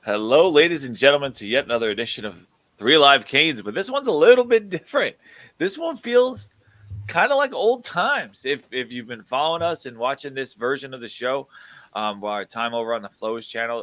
Hello, ladies and gentlemen, to yet another edition of Three Live Canes, but this one's a little bit different. This one feels kind of like old times. If you've been following us and watching this version of the show, our time over on the Flows channel,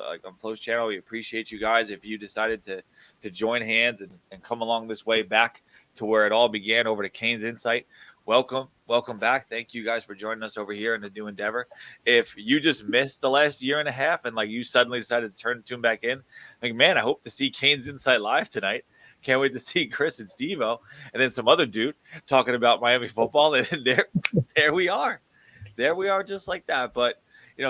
we appreciate you guys. If you decided to join hands and come along this way back to where it all began over to CanesInSight, welcome back. Thank you guys for joining us over here in the new endeavor. If you just missed the last year and a half and you suddenly decided to turn the tune back in, man, I hope to see CanesInSight live tonight. Can't wait to see Chris and Stevo and then some other dude talking about Miami football. And there we are. There we are, just like that. But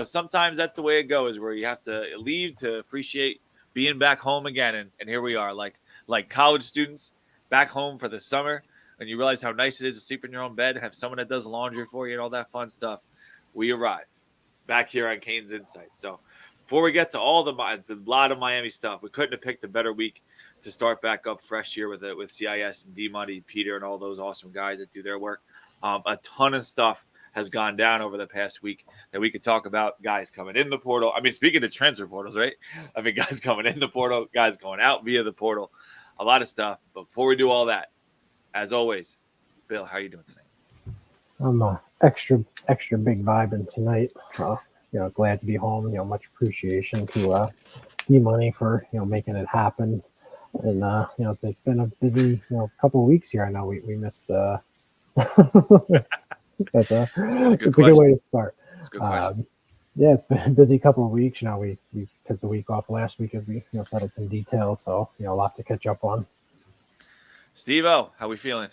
sometimes that's the way it goes, where you have to leave to appreciate being back home again. And here we are, like college students back home for the summer. And you realize how nice it is to sleep in your own bed and have someone that does laundry for you and all that fun stuff. We arrive back here on CanesInSight. So before we get to all it's a lot of Miami stuff. We couldn't have picked a better week to start back up fresh here with CIS and D-Money, Peter, and all those awesome guys that do their work. A ton of stuff has gone down over the past week that we could talk about. Guys coming in the portal. Speaking of transfer portals, right? Guys coming in the portal, guys going out via the portal. A lot of stuff. But before we do all that, as always, Bill, how are you doing tonight? I'm extra big vibing tonight. Glad to be home. Much appreciation to D-Money for making it happen. And it's been a busy couple of weeks here. I know we missed. It's a good way to start. That's a good question. Yeah, it's been a busy couple of weeks. We took the week off last week as we settled some details. So a lot to catch up on. Stevo, how we feeling?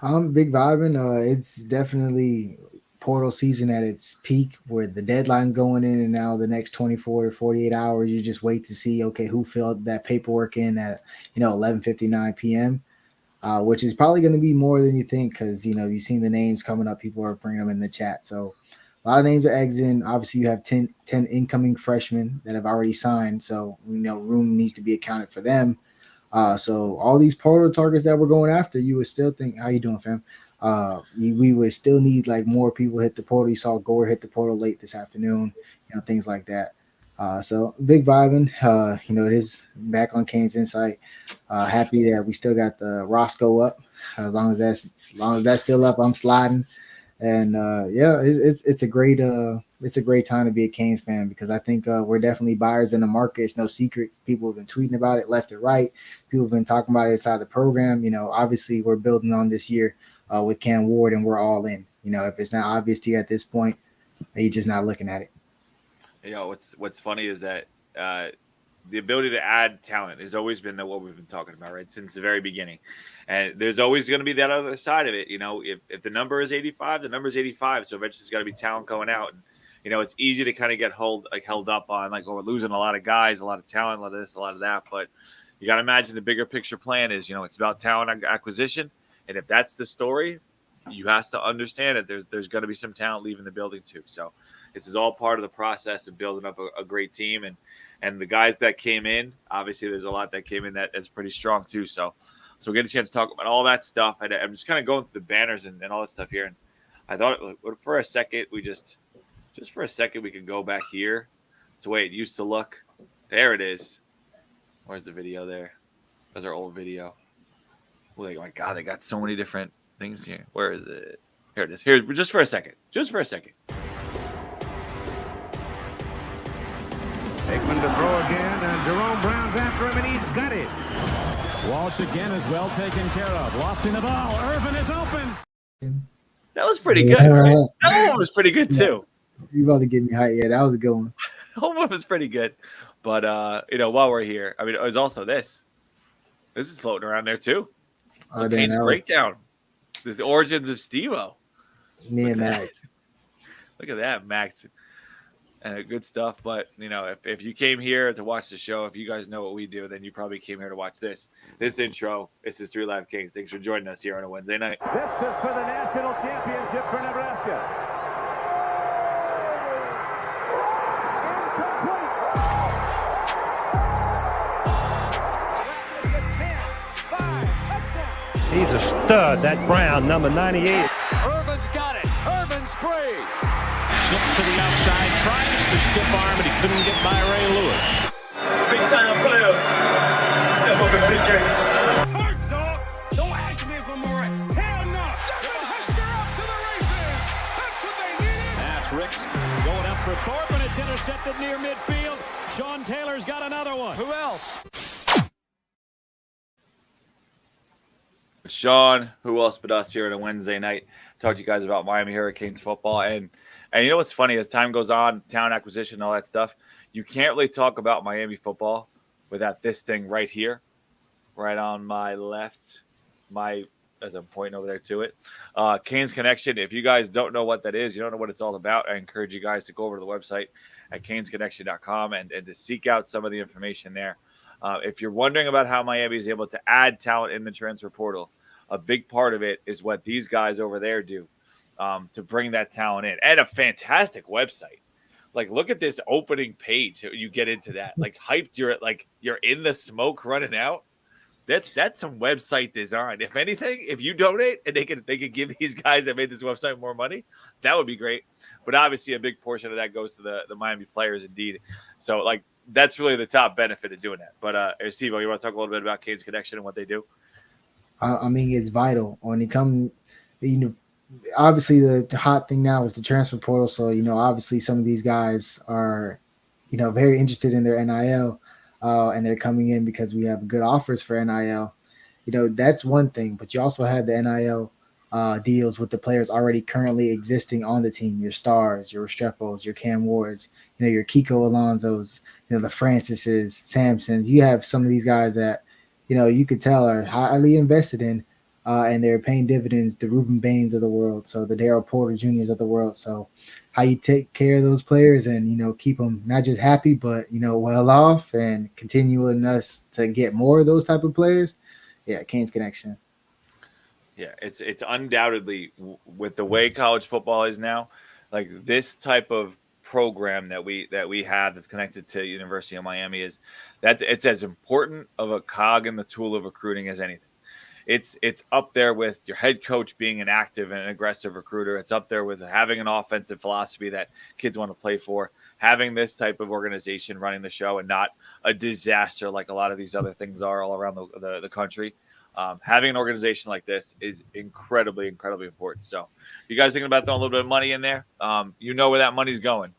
I'm big vibing. It's definitely portal season at its peak, where the deadline's going in, and now the next 24 to 48 hours, you just wait to see, okay, who filled that paperwork in at 11:59 p.m., which is probably going to be more than you think, because you've seen the names coming up. People are bringing them in the chat, so a lot of names are exiting. Obviously, you have 10 incoming freshmen that have already signed, so room needs to be accounted for them. So all these portal targets that we're going after, you would still think, how you doing, fam? We would still need more people to hit the portal. You saw Gore hit the portal late this afternoon, things like that. So big vibing. It is back on CanesInSight. Happy that we still got the Roscoe up. As long as that's still up, I'm sliding. And it's a great time to be a Canes fan, because I think we're definitely buyers in the market. It's no secret. People have been tweeting about it left and right. People have been talking about it inside the program. Obviously we're building on this year with Cam Ward, and we're all in. If it's not obvious to you at this point, you're just not looking at it. What's funny is that the ability to add talent has always been what we've been talking about, right, since the very beginning. And there's always going to be that other side of it. If the number is 85, the number is 85. So eventually there's got to be talent going out. And, it's easy to kind of get held up on we're losing a lot of guys, a lot of talent, a lot of this, a lot of that. But you got to imagine the bigger picture plan is, it's about talent acquisition. And if that's the story, you have to understand that there's going to be some talent leaving the building too. So this is all part of the process of building up a great team. And the guys that came in, obviously there's a lot that came in that's pretty strong too. So we get a chance to talk about all that stuff. And I'm just kind of going through the banners and all that stuff here. And I thought for a second, we just for a second, we could go back here to the way it used to look. There it is. Where's the video there? That's our old video. Oh my God, they got so many different things here. Where is it? Here it is. Here, just for a second. Aikman to throw again, and Jerome Brown's after him, and he's got it. Walsh again is well taken care of. Lofting the ball. Irvin is open. That was pretty good. Right? That one was pretty good too. You about to get me hyped. Yeah, that was a good one. That one was pretty good. But while we're here, it was also this. This is floating around there too. Kane's breakdown. The origins of Stevo. Me and Max. Look at that, Max. Good stuff. But, if you came here to watch the show, if you guys know what we do, then you probably came here to watch this intro. This is Three Live Canes. Thanks for joining us here on a Wednesday night. This is for the national championship for Nebraska. He's a stud, that Brown, number 98. Irvin's got it. Irvin's free. Slips to the outside, tries to stiff arm, but he couldn't get by Ray Lewis. big time players step up in big games. Hurt, dog. Don't ask me if I'm all right. Hell no. Devin Hester up to the races. That's what they needed. That's Ricks going up for Thorpe, and it's intercepted near midfield. Sean Taylor's got another one. Who else? Sean, who else but us here on a Wednesday night? Talk to you guys about Miami Hurricanes football. And you know what's funny? As time goes on, talent acquisition, all that stuff, you can't really talk about Miami football without this thing right here, right on my left, as I'm pointing over there to it. Canes Connection. If you guys don't know what that is, you don't know what it's all about, I encourage you guys to go over to the website at CanesConnection.com and to seek out some of the information there. If you're wondering about how Miami is able to add talent in the transfer portal, a big part of it is what these guys over there do to bring that talent in. And a fantastic website. Like, look at this opening page. You get into that. Like, hyped, you're in the smoke running out. That's some website design. If anything, if you donate and they could give these guys that made this website more money, that would be great. But obviously, a big portion of that goes to the Miami players, indeed. So, like, that's really the top benefit of doing that. But Stevo, you want to talk a little bit about Canes Connection and what they do? I mean, it's vital when you come. Obviously, the hot thing now is the transfer portal. So obviously, some of these guys are, very interested in their NIL, and they're coming in because we have good offers for NIL. That's one thing. But you also have the NIL deals with the players already currently existing on the team. Your Stars, your Restrepos, your Cam Wards, your Kiko Alonsos, the Francises, Samsons. You have some of these guys that, you could tell are highly invested in, and they're paying dividends, the Ruben Baines of the world, so the Daryl Porter Juniors of the world. So how you take care of those players and, keep them not just happy, but, well off and continuing us to get more of those type of players. Yeah, Canes Connection. Yeah, it's undoubtedly, with the way college football is now, like this type of program that we have that's connected to University of Miami it's as important of a cog in the tool of recruiting as anything. It's up there with your head coach being an active and an aggressive recruiter. It's up there with having an offensive philosophy that kids want to play for, having this type of organization running the show and not a disaster like a lot of these other things are all around the country. Having an organization like this is incredibly, incredibly important. So you guys thinking about throwing a little bit of money in there? Where that money's going.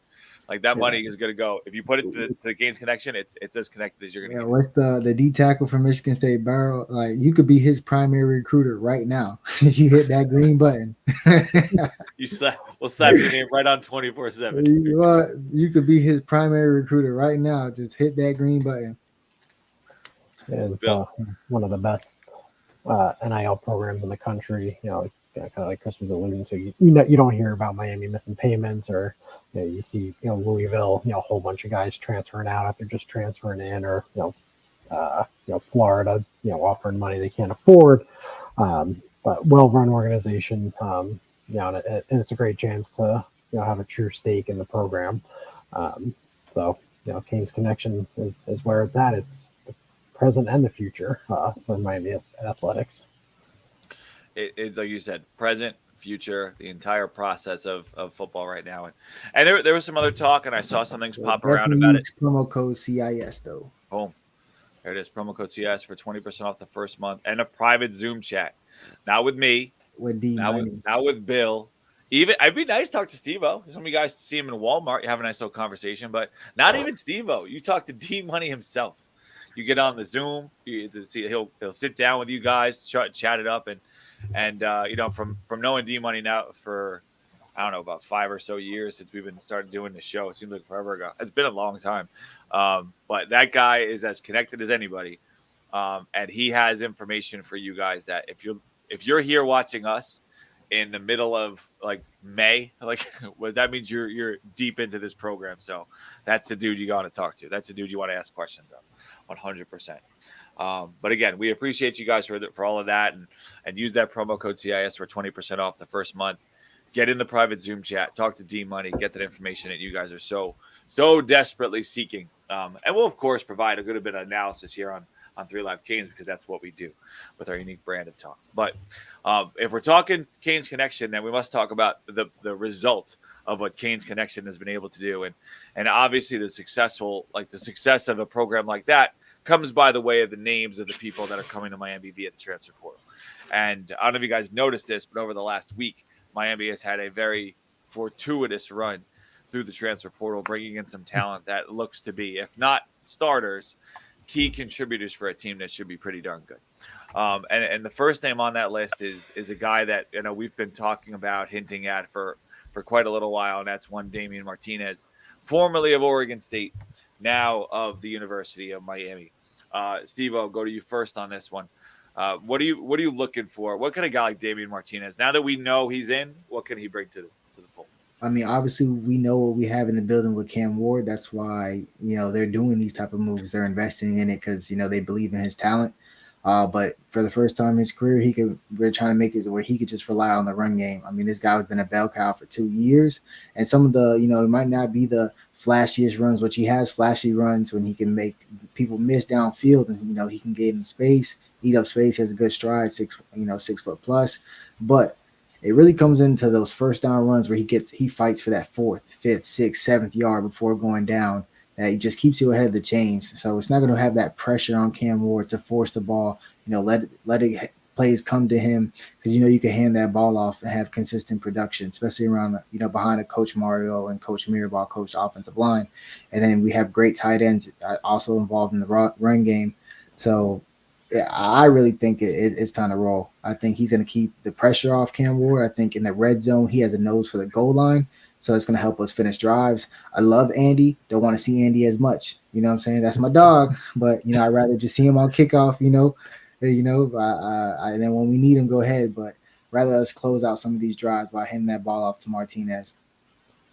Like that money is going to go. If you put it to the Canes Connection, it's as connected as you're going to get. What's the D tackle from Michigan State, Barrow? Like, you could be his primary recruiter right now if you hit that green button. We'll slap your name right on 24/7. You could be his primary recruiter right now. Just hit that green button. And it's one of the best NIL programs in the country. Kind of like Chris was alluding to. You don't hear about Miami missing payments, or you see Louisville, a whole bunch of guys transferring out after just transferring in, or Florida, offering money they can't afford. But well-run organization, and it's a great chance to have a true stake in the program. So Canes Connection is where it's at. It's the present and the future for Miami athletics. It like you said, present, future, the entire process of football right now. And there was some other talk, and I saw some things pop around about it. Promo code CIS, though. Boom. There it is. Promo code CIS for 20% off the first month and a private Zoom chat. Not with me. With D. Not with Bill. Even I'd be nice to talk to Stevo. Some of you guys see him in Walmart. You have a nice little conversation, but not even Stevo. You talk to D Money himself. You get on the Zoom. You get to see he'll sit down with you guys, chat it up, and from knowing D Money now for I don't know about 5 or so years since we've been started doing the show. It seems like forever ago. It's been a long time, but that guy is as connected as anybody, and he has information for you guys that if you're here watching us in the middle of like May, like well, that means you're deep into this program. So that's the dude you got to talk to. That's the dude you want to ask questions of, 100%. But again, we appreciate you guys for all of that, and use that promo code CIS for 20% off the first month. Get in the private Zoom chat, talk to D Money, get that information that you guys are so desperately seeking. And we'll of course provide a good bit of analysis here on 3 Live Canes, because that's what we do with our unique brand of talk. But if we're talking Canes Connection, then we must talk about the result of what Kane's connection has been able to do. And obviously the success of a program like that comes by the way of the names of the people that are coming to Miami via the transfer portal. And I don't know if you guys noticed this, but over the last week, Miami has had a very fortuitous run through the transfer portal, bringing in some talent that looks to be, if not starters, key contributors for a team that should be pretty darn good. And the first name on that list is a guy that we've been talking about, hinting at for quite a little while, and that's one Damien Martinez, formerly of Oregon State, now of the University of Miami. Stevo, I'll go to you first on this one. What are you looking for? What can a guy like Damien Martinez, now that we know he's in, what can he bring to the fold? I mean, obviously, we know what we have in the building with Cam Ward. That's why, they're doing these type of moves. They're investing in it because, they believe in his talent. But for the first time in his career, we're trying to make it where he could just rely on the run game. I mean, this guy has been a bell cow for 2 years. And some of the, it might not be the flashiest runs, which he has flashy runs when he can make people miss downfield and, he can get in space, eat up space, has a good stride, 6 foot plus. But it really comes into those first down runs where he fights for that 4th, 5th, 6th, 7th yard before going down. That he just keeps you ahead of the chains. So it's not going to have that pressure on Cam Ward to force the ball, let plays come to him because, you can hand that ball off and have consistent production, especially around, behind a Coach Mario and Coach Mirabal, coach offensive line. And then we have great tight ends also involved in the run game. So I really think it's time to roll. I think he's going to keep the pressure off Cam Ward. I think in the red zone, he has a nose for the goal line. So it's going to help us finish drives. I love Andy. Don't want to see Andy as much. You know what I'm saying? That's my dog. But, I'd rather just see him on kickoff, and then when we need him, go ahead. But rather us close out some of these drives by handing that ball off to Martinez.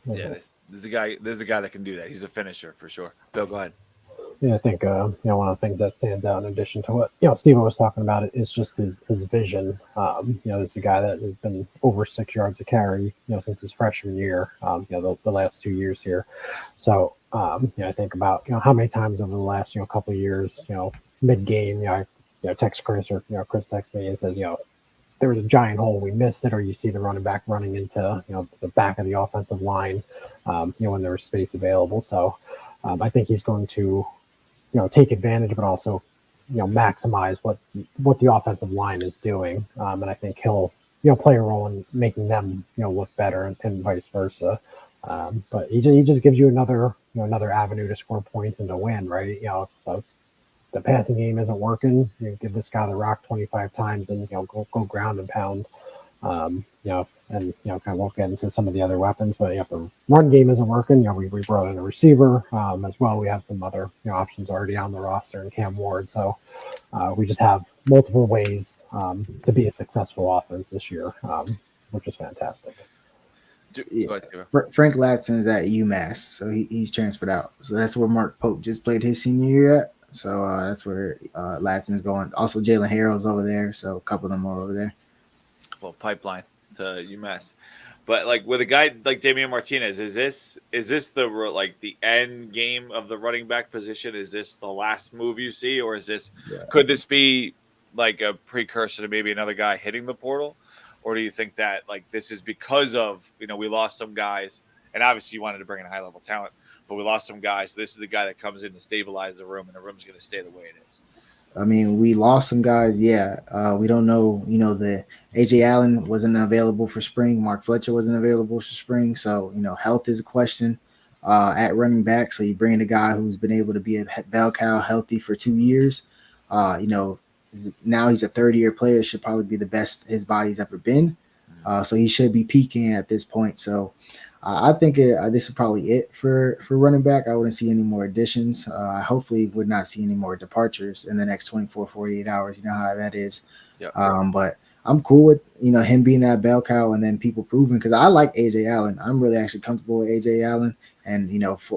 Yeah, there's a guy that can do that. He's a finisher for sure. Bill, go ahead. Yeah, I think one of the things that stands out in addition to what Steve was talking about, is just his vision. This is a guy that has been over 6 yards a carry, since his freshman year. The last 2 years here. So I think about how many times over the last couple of years, mid game, I text Chris, or Chris texts me and says there was a giant hole, we missed it, or you see the running back running into the back of the offensive line, when there was space available. So I think he's going to take advantage, but also, maximize what the offensive line is doing. And I think he'll, play a role in making them, look better and vice versa. But he just gives you another avenue to score points and to win, right? If the passing game isn't working, give this guy the rock 25 times and, go ground and pound. And kind of we'll get into some of the other weapons, but if the run game isn't working, we brought in a receiver as well. We have some other options already on the roster in Cam Ward, so we just have multiple ways to be a successful offense this year, which is fantastic. Frank Ladson is at UMass, so he's transferred out. So that's where Mark Pope just played his senior year at. So that's where Ladson is going. Also, Jalen Harrell's over there, so a couple of them are over there. Well, pipeline to UMass, but like with a guy like Damien Martinez, is this the end game of the running back position? Is this the last move you see, or could this be like a precursor to maybe another guy hitting the portal, or do you think that this is because of we lost some guys, and obviously you wanted to bring in high level talent, but we lost some guys, so this is the guy that comes in to stabilize the room, and the room's going to stay the way it is? I mean, we lost some guys. Yeah. We don't know, the AJ Allen wasn't available for spring. Mark Fletcher wasn't available for spring. So, health is a question at running back. So you bring in a guy who's been able to be a bell cow healthy for 2 years. Now he's a 30-year player, should probably be the best his body's ever been. So he should be peaking at this point. So I think this is probably it for running back. I wouldn't see any more additions. Hopefully would not see any more departures in the next 24, 48 hours. You know how that is. Yep. But I'm cool with, him being that bell cow and then people proving, because I like AJ Allen. I'm really actually comfortable with AJ Allen. And,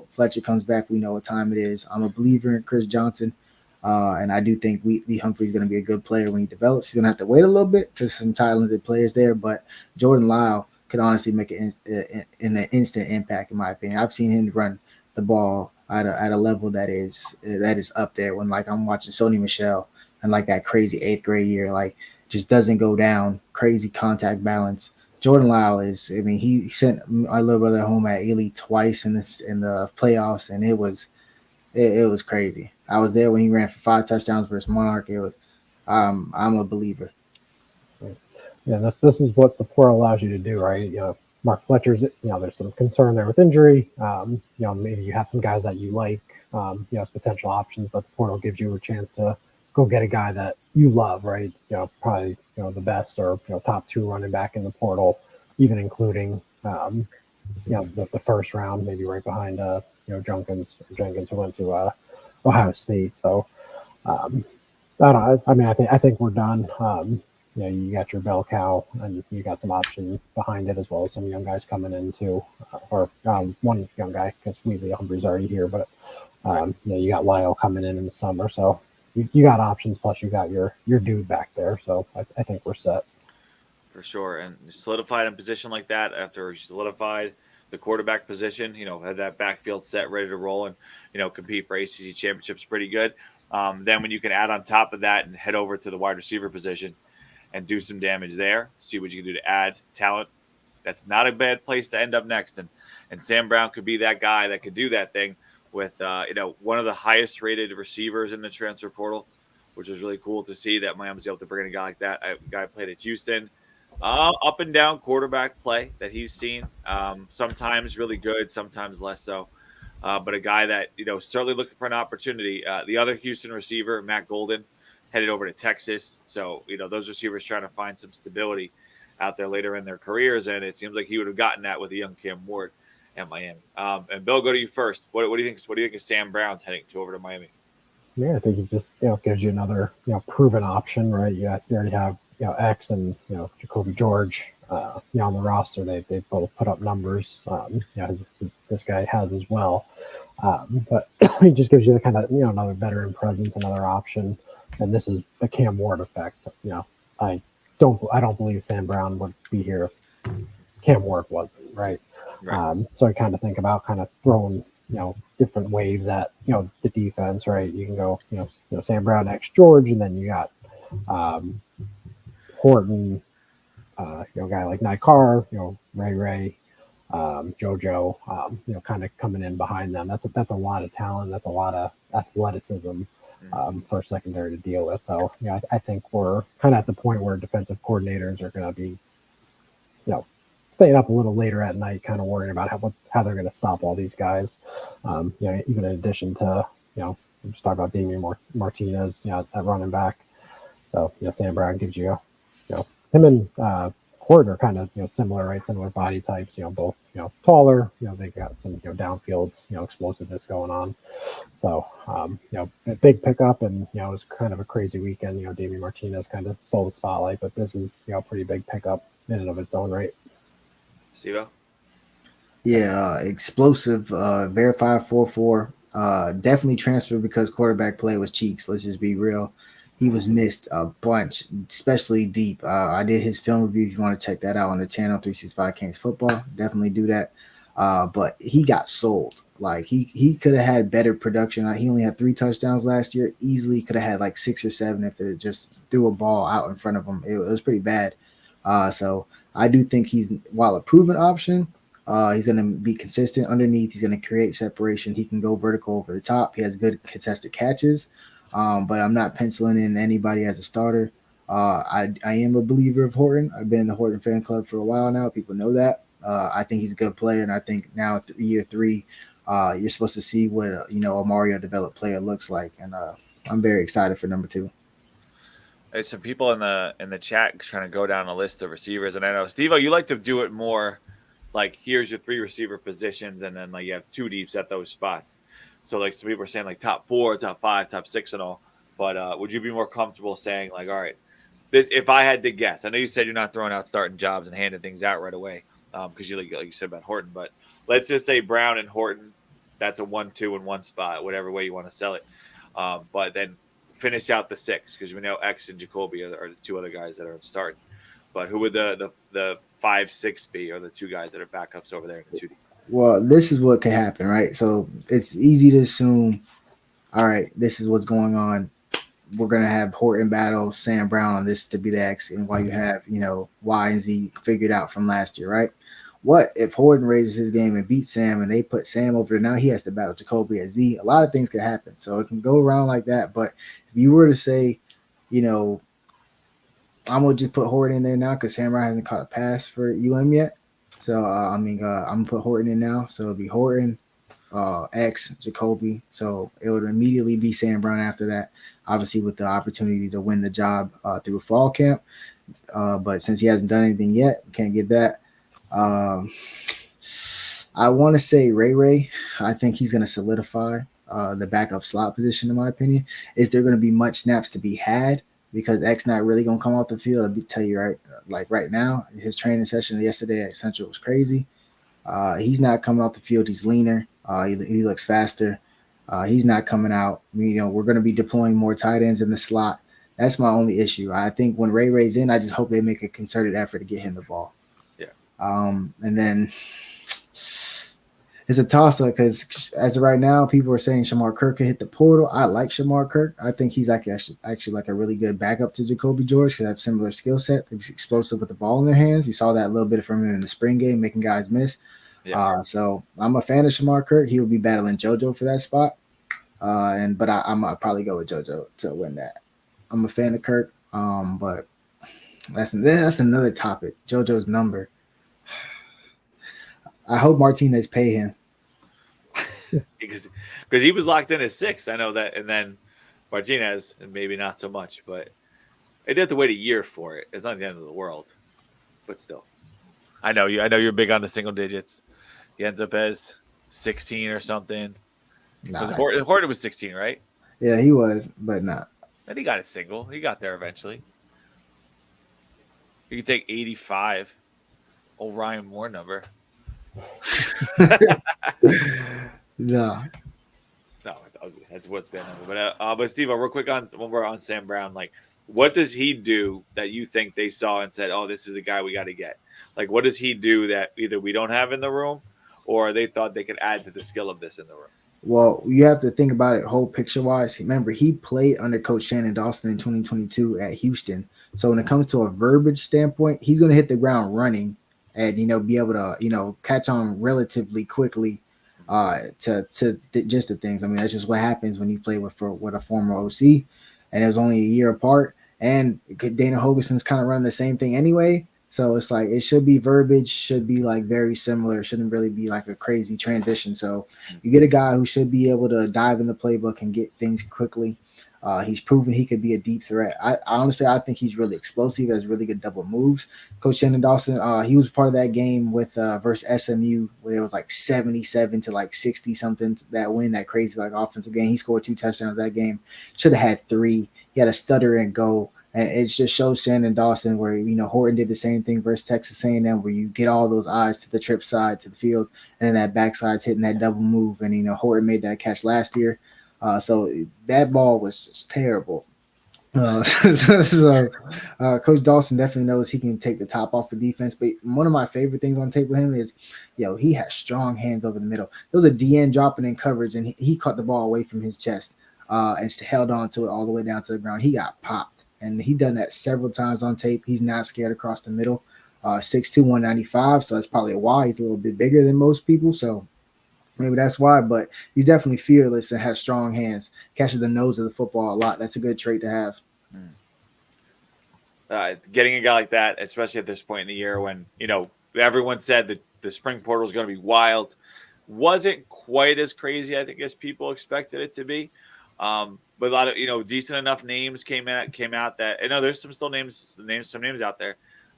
Fletcher comes back. We know what time it is. I'm a believer in Chris Johnson. And I do think Lee Humphrey's going to be a good player when he develops. He's going to have to wait a little bit because some talented players there. But Jordan Lyle could honestly make an instant impact, in my opinion. I've seen him run the ball at a level that is up there. When I'm watching Sony Michel and that crazy 8th grade year, just doesn't go down, crazy contact balance, Jordan Lyle is. I mean, he sent our little brother home at Ely twice in the playoffs, and it was crazy. I was there when he ran for 5 touchdowns versus Monarch. It was. I'm a believer. Yeah, this is what the portal allows you to do, right? Mark Fletcher's, there's some concern there with injury. Maybe you have some guys that you like, as potential options, but the portal gives you a chance to go get a guy that you love, right? Probably, the best or, top 2 running back in the portal, even including, the first round, maybe right behind, Jenkins who went to Ohio State. So, I don't know. I mean, I think we're done. You got your bell cow, and you got some options behind it as well as some young guys coming in too, or one young guy because Weebly Humbry's already here, but you got Lyle coming in the summer, so you got options. Plus, you got your dude back there, so I think we're set for sure. And solidified in a position like that after you solidified the quarterback position, had that backfield set ready to roll and compete for ACC championships pretty good. Then when you can add on top of that and head over to the wide receiver position and do some damage there, see what you can do to add talent. That's not a bad place to end up next. And Sam Brown could be that guy that could do that thing with, one of the highest rated receivers in the transfer portal, which is really cool to see that Miami's able to bring in a guy like that. A guy played at Houston. Up and down quarterback play that he's seen. Sometimes really good, sometimes less so. But a guy that, certainly looking for an opportunity. The other Houston receiver, Matt Golden, headed over to Texas. So, those receivers trying to find some stability out there later in their careers. And it seems like he would have gotten that with a young Cam Ward at Miami. And Bill, go to you first. What do you think? What do you think of Sam Brown's heading to over to Miami? Yeah, I think it just gives you another proven option, right? You already have X and Jacoby George on the roster. They both put up numbers. This guy has as well, but he just gives you the kind of another veteran presence, another option. And this is the Cam Ward effect. I don't believe Sam Brown would be here if Cam Ward wasn't, right? So I kind of think about kind of throwing different waves at the defense, right? You can go Sam Brown X George, and then you got Horton, a guy like Nikar, Ray, JoJo, kind of coming in behind them. That's a lot of talent. That's a lot of athleticism for a secondary to deal with. So, I think we're kind of at the point where defensive coordinators are going to be, staying up a little later at night, kind of worrying about how they're going to stop all these guys. Even in addition to, we just talked about Damien Martinez, at running back. So, Sam Brown gives you, him and Horton are kind of, similar, right? Similar body types, both, taller, they got some, downfields, explosiveness going on. So, a big pickup, and, it was kind of a crazy weekend. Damien Martinez kind of stole the spotlight, but this is, a pretty big pickup in and of its own right. Stevo? Yeah, explosive, verified 4.4. Definitely transferred because quarterback play was cheeks. Let's just be real. He was missed a bunch, especially deep. I did his film review. If you want to check that out on the channel, 365 Canes Football, definitely do that. But he got sold. Like he could have had better production. He only had 3 touchdowns last year. Easily could have had like 6 or 7 if they just threw a ball out in front of him. It was pretty bad. So I do think while a proven option, he's going to be consistent underneath. He's going to create separation. He can go vertical over the top. He has good contested catches. But I'm not penciling in anybody as a starter. I am a believer of Horton. I've been in the Horton fan club for a while now. People know that. I think he's a good player, and I think now year 3, you're supposed to see what a Mario developed player looks like, and I'm very excited for number 2. There's some people in the chat trying to go down a list of receivers, and I know Stevo, you like to do it more like here's your 3 receiver positions, and then like you have 2 deeps at those spots. So like some people are saying like top 4, top 5, top 6, and all. But would you be more comfortable saying like, all right, this if I had to guess? I know you said you're not throwing out starting jobs and handing things out right away because you like you said about Horton. But let's just say Brown and Horton, that's a 1, 2, and 1 spot, whatever way you want to sell it. But then finish out the 6 because we know X and Jacoby are the 2 other guys that are starting. But who would the 5, 6 be, or the 2 guys that are backups over there in the 2D? Well, this is what could happen, right? So it's easy to assume, all right, this is what's going on. we're going to have Horton battle Sam Brown on this to be the X, and while you have, Y and Z figured out from last year, right? What if Horton raises his game and beats Sam and they put Sam over there? Now he has to battle Jacoby at Z. A lot of things can happen. So it can go around like that. But if you were to say, I'm going to just put Horton in there now because Sam Brown hasn't caught a pass for yet. So, I'm going to put Horton in now. So it'll be Horton, X, Jacoby. So it would immediately be Sam Brown after that, obviously with the opportunity to win the job through fall camp. But since he hasn't done anything yet, we can't get that. I want to say Ray. I think he's going to solidify the backup slot position, in my opinion. Is there going to be much snaps to be had? Because X not really going to come off the field. I'll tell you right now, his training session yesterday at Central was crazy. He's not coming off the field. He's leaner. He looks faster. He's not coming out. We're going to be deploying more tight ends in the slot. That's my only issue. I think when Ray's in, I just hope they make a concerted effort to get him the ball. Yeah. And then it's a toss-up because as of right now, people are saying Shamar Kirk could hit the portal. I like Shamar Kirk. I think he's actually like a really good backup to Jacoby George because they have similar skill set. He's explosive with the ball in their hands. You saw that a little bit from him in the spring game, making guys miss. Yeah. So I'm a fan of Shamar Kirk. He will be battling JoJo for that spot. But I'll probably go with JoJo to win that. I'm a fan of Kirk. But that's another topic. JoJo's number. I hope Martinez pay him. because he was locked in at 6. I know that. And then Martinez, and maybe not so much, but they did have to wait a year for it. It's not the end of the world, but still. I know you're big on the single digits. He ends up as 16 or something. Nah, Horton was 16, right? Yeah, he was, but not. And he got a single. He got there eventually. You could take 85. Old Ryan Moore number. No, it's ugly. That's what's been. But Steve, real quick when we're on Sam Brown, like, what does he do that you think they saw and said, "Oh, this is the guy we got to get"? Like, what does he do that either we don't have in the room, or they thought they could add to the skill of this in the room? Well, you have to think about it whole picture wise. Remember, he played under Coach Shannon Dawson in 2022 at Houston. So when it comes to a verbiage standpoint, he's going to hit the ground running and, be able to, catch on relatively quickly to just the things. I mean, that's just what happens when you play with a former OC, and it was only a year apart. And Dana Hogeson's kind of running the same thing anyway. So it's like it should be verbiage, should be like very similar. It shouldn't really be like a crazy transition. So you get a guy who should be able to dive in the playbook and get things quickly. He's proven he could be a deep threat. I honestly think he's really explosive, has really good double moves. Coach Shannon Dawson, he was part of that game with versus SMU where it was like 77 to like 60 something that win, that crazy like offensive game. He scored 2 touchdowns that game. Should have had 3. He had a stutter and go. And it just shows Shannon Dawson where, Horton did the same thing versus Texas A&M where you get all those eyes to the trip side, to the field, and then that backside's hitting that double move. And, Horton made that catch last year. So that ball was just terrible. Coach Dawson definitely knows he can take the top off for defense. But one of my favorite things on tape with him is, he has strong hands over the middle. There was a DN dropping in coverage, and he caught the ball away from his chest and held on to it all the way down to the ground. He got popped. And he done that several times on tape. He's not scared across the middle. 6'2", 195, so that's probably why he's a little bit bigger than most people. So maybe that's why. But he's definitely fearless and has strong hands. Catches the nose of the football a lot. That's a good trait to have. Getting a guy like that, especially at this point in the year when, everyone said that the spring portal is going to be wild, wasn't quite as crazy, I think, as people expected it to be. But a lot of, decent enough names came out that, there's some names out there,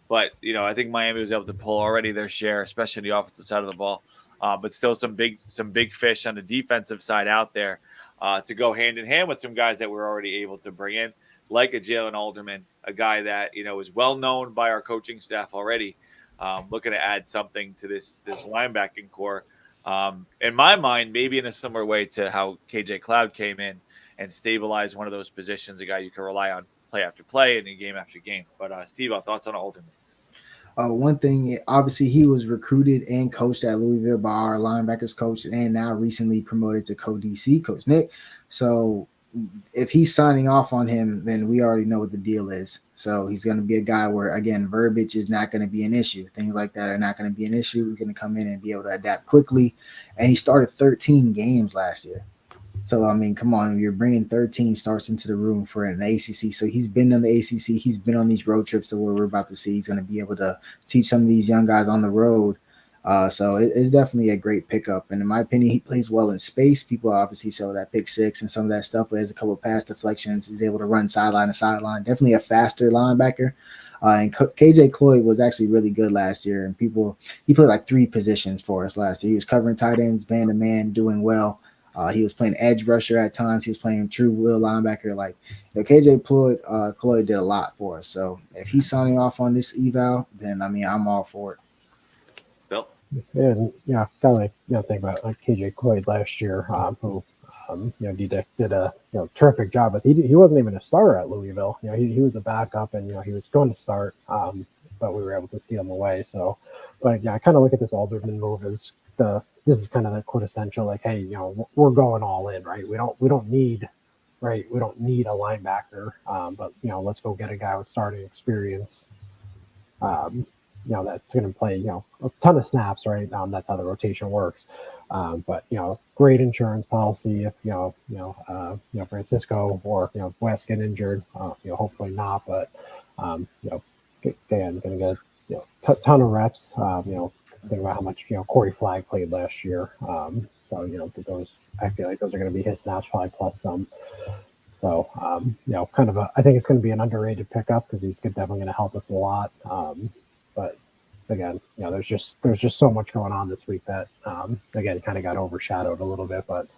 but, I think Miami was able to pull already their share, especially on the offensive side of the ball. But still some big fish on the defensive side out there, to go hand in hand with some guys that we're already able to bring in, like a Jalen Alderman, a guy that, is well known by our coaching staff already, looking to add something to this linebacking core. In my mind, maybe in a similar way to how KJ Cloud came in and stabilize one of those positions, a guy you can rely on play after play and game after game. But Steve, thoughts on Alderman? One thing, obviously, he was recruited and coached at Louisville by our linebackers coach, and now recently promoted to co-DC, Coach Nick. So, if he's signing off on him, then we already know what the deal is. So he's going to be a guy where, again, verbiage is not going to be an issue. Things like that are not going to be an issue. He's going to come in and be able to adapt quickly. And he started 13 games last year. So, I mean, come on, you're bringing 13 starts into the room for an ACC. So he's been in the ACC. He's been on these road trips to where we're about to see. He's going to be able to teach some of these young guys on the road. So it's definitely a great pickup. And in my opinion, he plays well in space. People obviously saw that pick six and some of that stuff, but has a couple of pass deflections. He's able to run sideline to sideline. Definitely a faster linebacker. And KJ Cloyd was actually really good last year. And he played like 3 positions for us last year. He was covering tight ends, man to man, doing well. He was playing edge rusher at times. He was playing true will linebacker. Like, KJ Cloyd did a lot for us. So if he's signing off on this eval, then I mean, I'm all for it. Bill? And kind of think about like KJ Cloyd last year, who did a terrific job. But he wasn't even a starter at Louisville. He was a backup, and he was going to start, but we were able to steal him away. So, but I kind of look at this Alderman move as this is kind of the quintessential, like, hey, we're going all in, right? We don't need a linebacker, but let's go get a guy with starting experience. That's going to play, a ton of snaps, right? That's how the rotation works. But great insurance policy if Francisco or Wes get injured. Hopefully not, but Dan going to get ton of reps. Think about how much Corey Flagg played last year. So those, I feel like those are going to be his snaps probably plus some. So I think it's going to be an underrated pickup because he's definitely going to help us a lot. But again, there's just so much going on this week that again kind of got overshadowed a little bit. But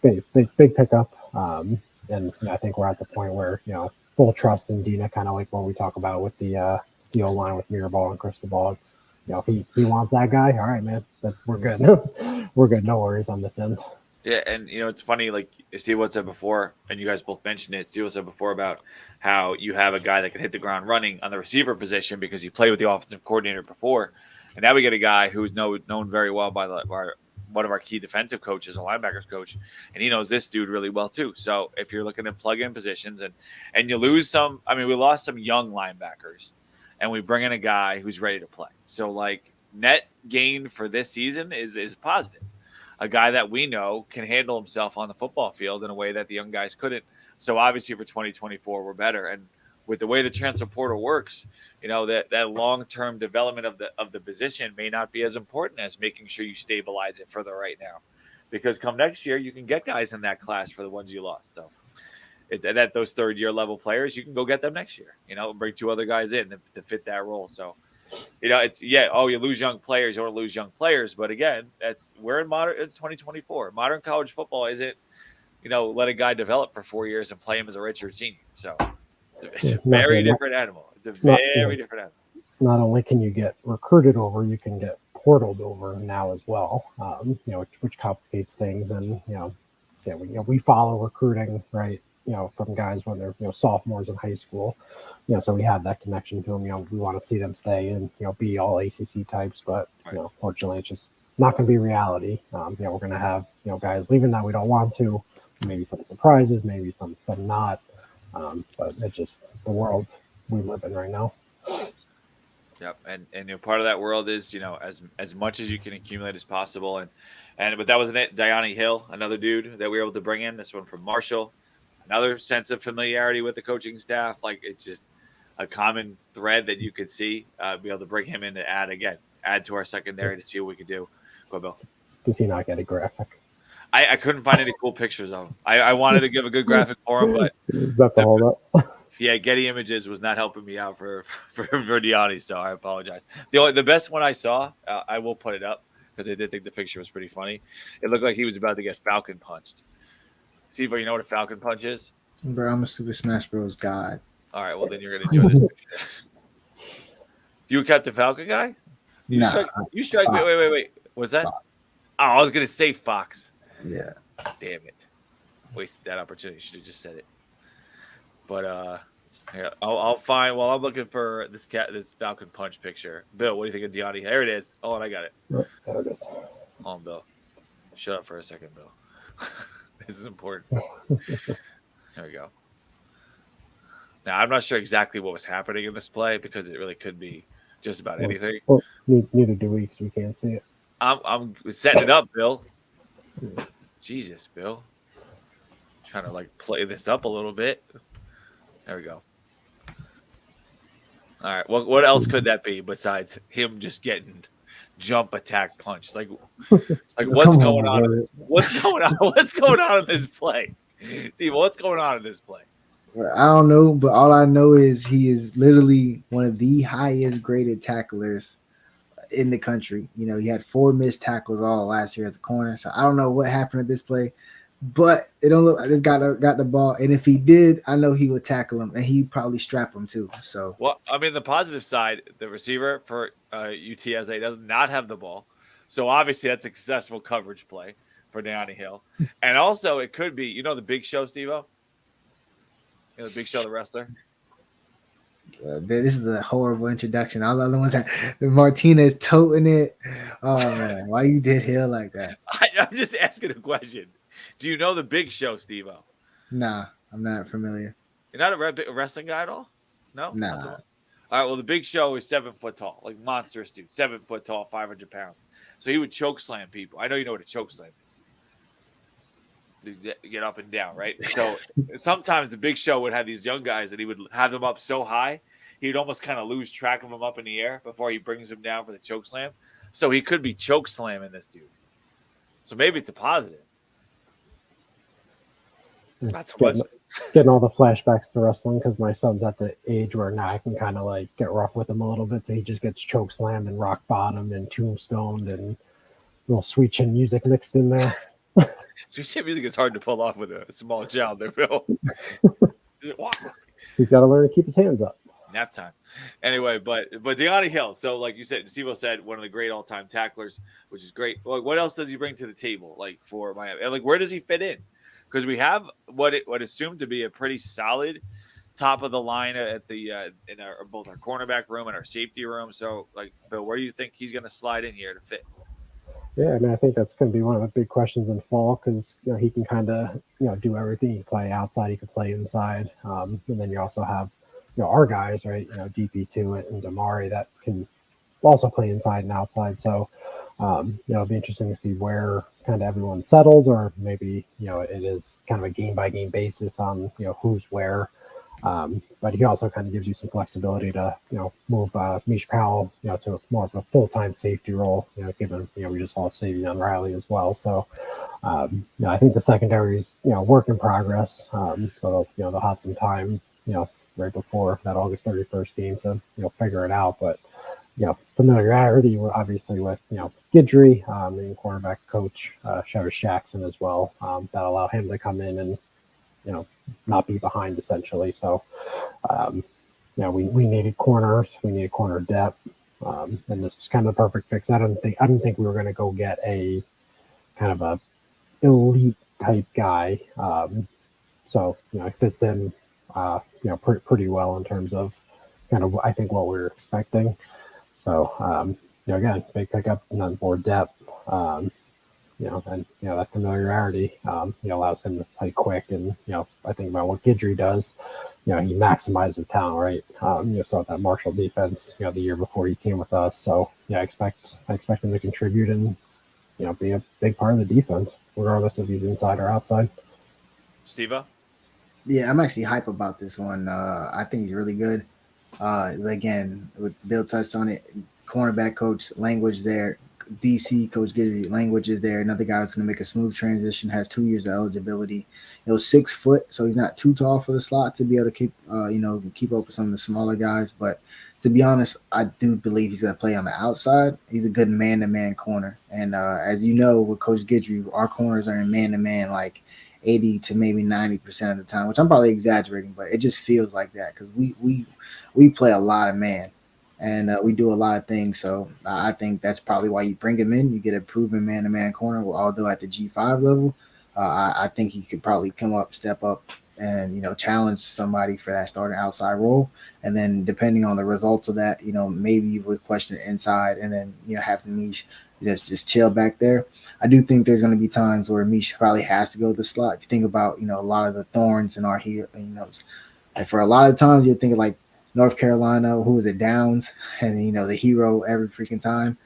big pickup, and I think we're at the point where full trust in Dina, kind of like what we talk about with the O line with Mirabal and Cristobal. It's if he wants that guy, all right, man, we're good. We're good. No worries on this end. Yeah, and it's funny, like Stevo said before, and you guys both mentioned it. Stevo said before about how you have a guy that can hit the ground running on the receiver position because he played with the offensive coordinator before, and now we get a guy who's known very well by one of our key defensive coaches, a linebackers coach, and he knows this dude really well too. So if you're looking at plug-in positions and you lose some, I mean, we lost some young linebackers, and we bring in a guy who's ready to play. So like net gain for this season is positive. A guy that we know can handle himself on the football field in a way that the young guys couldn't. So obviously for 2024, we're better. And with the way the transfer portal works, that long-term development of the position may not be as important as making sure you stabilize it further right now. Because come next year, you can get guys in that class for the ones you lost. So that those third-year level players, you can go get them next year, and bring 2 other guys in to fit that role. So you lose young players, you don't lose young players. But again, we're in modern 2024. Modern college football isn't, let a guy develop for 4 years and play him as a redshirt senior. So it's a very different animal. It's a very different animal. Not only can you get recruited over, you can get portaled over now as well. Which complicates things. And we follow recruiting, right? From guys when they're sophomores in high school. So we have that connection to them. We want to see them stay and be all ACC types, but fortunately, it's just not going to be reality. We're going to have guys leaving that we don't want to. Maybe some surprises, maybe some not. But it's just the world we live in right now. Yep, and part of that world is as much as you can accumulate as possible, but that wasn't it. Deani Hill, another dude that we were able to bring in. This one from Marshall. Another sense of familiarity with the coaching staff. Like it's just a common thread that you could see. Be able to bring him in to add to our secondary to see what we could do. Go, Bill. Does he not get a graphic? I couldn't find any cool pictures of him. I wanted to give a good graphic for him, but is that the hold up? Yeah, Getty Images was not helping me out for Deani, so I apologize. The best one I saw, I will put it up because I did think the picture was pretty funny. It looked like he was about to get Falcon punched. See, but you know what a Falcon punch is? Bro, I'm a Super Smash Bros. God. All right, well, then you're going to enjoy this picture. You kept the Falcon guy? You strike. Wait. What's that? Fox. Oh, I was going to say Fox. Yeah. Damn it. Wasted that opportunity. Should have just said it. But here, I'll find, while I'm looking for this Falcon punch picture. Bill, what do you think of Deani? There it is. Oh, and I got it. There it is. Hold on, Bill. Shut up for a second, Bill. This is important. There we go. Now, I'm not sure exactly what was happening in this play because it really could be just about anything. Well, neither do we because we can't see it. I'm setting it up, Bill. Jesus, Bill. Trying to like play this up a little bit. There we go. All right. What else could that be besides him just getting jump attack punch? Like what's going on? What's going on? What's going on in this play? Steve, what's going on in this play? I don't know, but all I know is he is literally one of the highest graded tacklers in the country. You know, he had 4 missed tackles all last year as a corner. So I don't know what happened at this play, but it don't look like this got the ball. And if he did, I know he would tackle him, and he'd probably strap him too. So, well, I mean, the positive side, the receiver for UTSA does not have the ball, so obviously that's a successful coverage play for Deani Hill. And also, it could be, the Big Show, Stevo. The Big Show, the wrestler. This is a horrible introduction. All the other ones that Martinez toting it. Oh man, why you did Hill like that? I'm just asking a question. Do you know the Big Show, Stevo? Nah, I'm not familiar. You're not a wrestling guy at all? No? Nah. All right, well, the Big Show is 7 foot tall, like monstrous dude, 7 foot tall, 500 pounds. So he would choke slam people. I know you know what a choke slam is. Get up and down, right? So sometimes the Big Show would have these young guys that he would have them up so high, he would almost kind of lose track of them up in the air before he brings them down for the choke slam. So he could be choke slamming this dude. So maybe it's a positive. Not so much. Getting all the flashbacks to wrestling because my son's at the age where now I can kind of like get rough with him a little bit. So he just gets choke slammed and rock bottomed and tombstoned and little sweet chin music mixed in there. Sweet chin music is hard to pull off with a small child there, Bill. He's got to learn to keep his hands up. Nap time. Anyway, but Deani Hill, so like you said, Stevo said, one of the great all-time tacklers, which is great. Like, what else does he bring to the table, like, for Miami? And, like, where does he fit in? Because we have what assumed to be a pretty solid top of the line at the in both our cornerback room and our safety room. So, like, Bill, where do you think he's going to slide in here to fit? Yeah, I mean, I think that's going to be one of the big questions in fall because he can kind of do everything. He can play outside, he can play inside, and then you also have our guys, right? DP2 and Damari that can also play inside and outside. So it'll be interesting to see where kind of everyone settles, or maybe it is kind of a game by game basis on who's where. But he also kind of gives you some flexibility to move Mish Powell to more of a full-time safety role, given we just lost Savion Riley as well. So I think the secondary is work in progress. So they'll have some time right before that August 31st game to figure it out. But familiarity obviously with Guidry and quarterback coach Travis Jackson as well, that allow him to come in and not be behind essentially. So we needed corners, we needed corner depth, and this was kind of the perfect fix. I didn't think we were going to go get a kind of a elite type guy. So it fits in pretty well in terms of kind of I think what we were expecting. So again, big pickup and then more depth. And that familiarity allows him to play quick. And I think about what Guidry does. He maximizes the talent, right? You saw that Marshall defense, the year before he came with us. So I expect him to contribute and be a big part of the defense, regardless if he's inside or outside. Stevo? Yeah, I'm actually hype about this one. I think he's really good. Again, with Bill touched on it, cornerback coach, language there. DC coach Guidry, language is there. Another guy who's going to make a smooth transition, has 2 years of eligibility. 6 foot, so he's not too tall for the slot to be able to keep up with some of the smaller guys. But to be honest, I do believe he's going to play on the outside. He's a good man-to-man corner, and as you know, with Coach Guidry, our corners are in man-to-man like 80 to maybe 90% of the time, which I'm probably exaggerating, but it just feels like that because we play a lot of man. And we do a lot of things. So I think that's probably why you bring him in. You get a proven man-to-man corner. Although at the G5 level, I think he could probably step up, and, challenge somebody for that starting outside role. And then depending on the results of that, maybe you would question inside and then, have Mish just chill back there. I do think there's going to be times where Mish probably has to go to the slot. If you think about, a lot of the thorns in our heel, like for a lot of times you're thinking like North Carolina, who was it, Downs, and the hero every freaking time.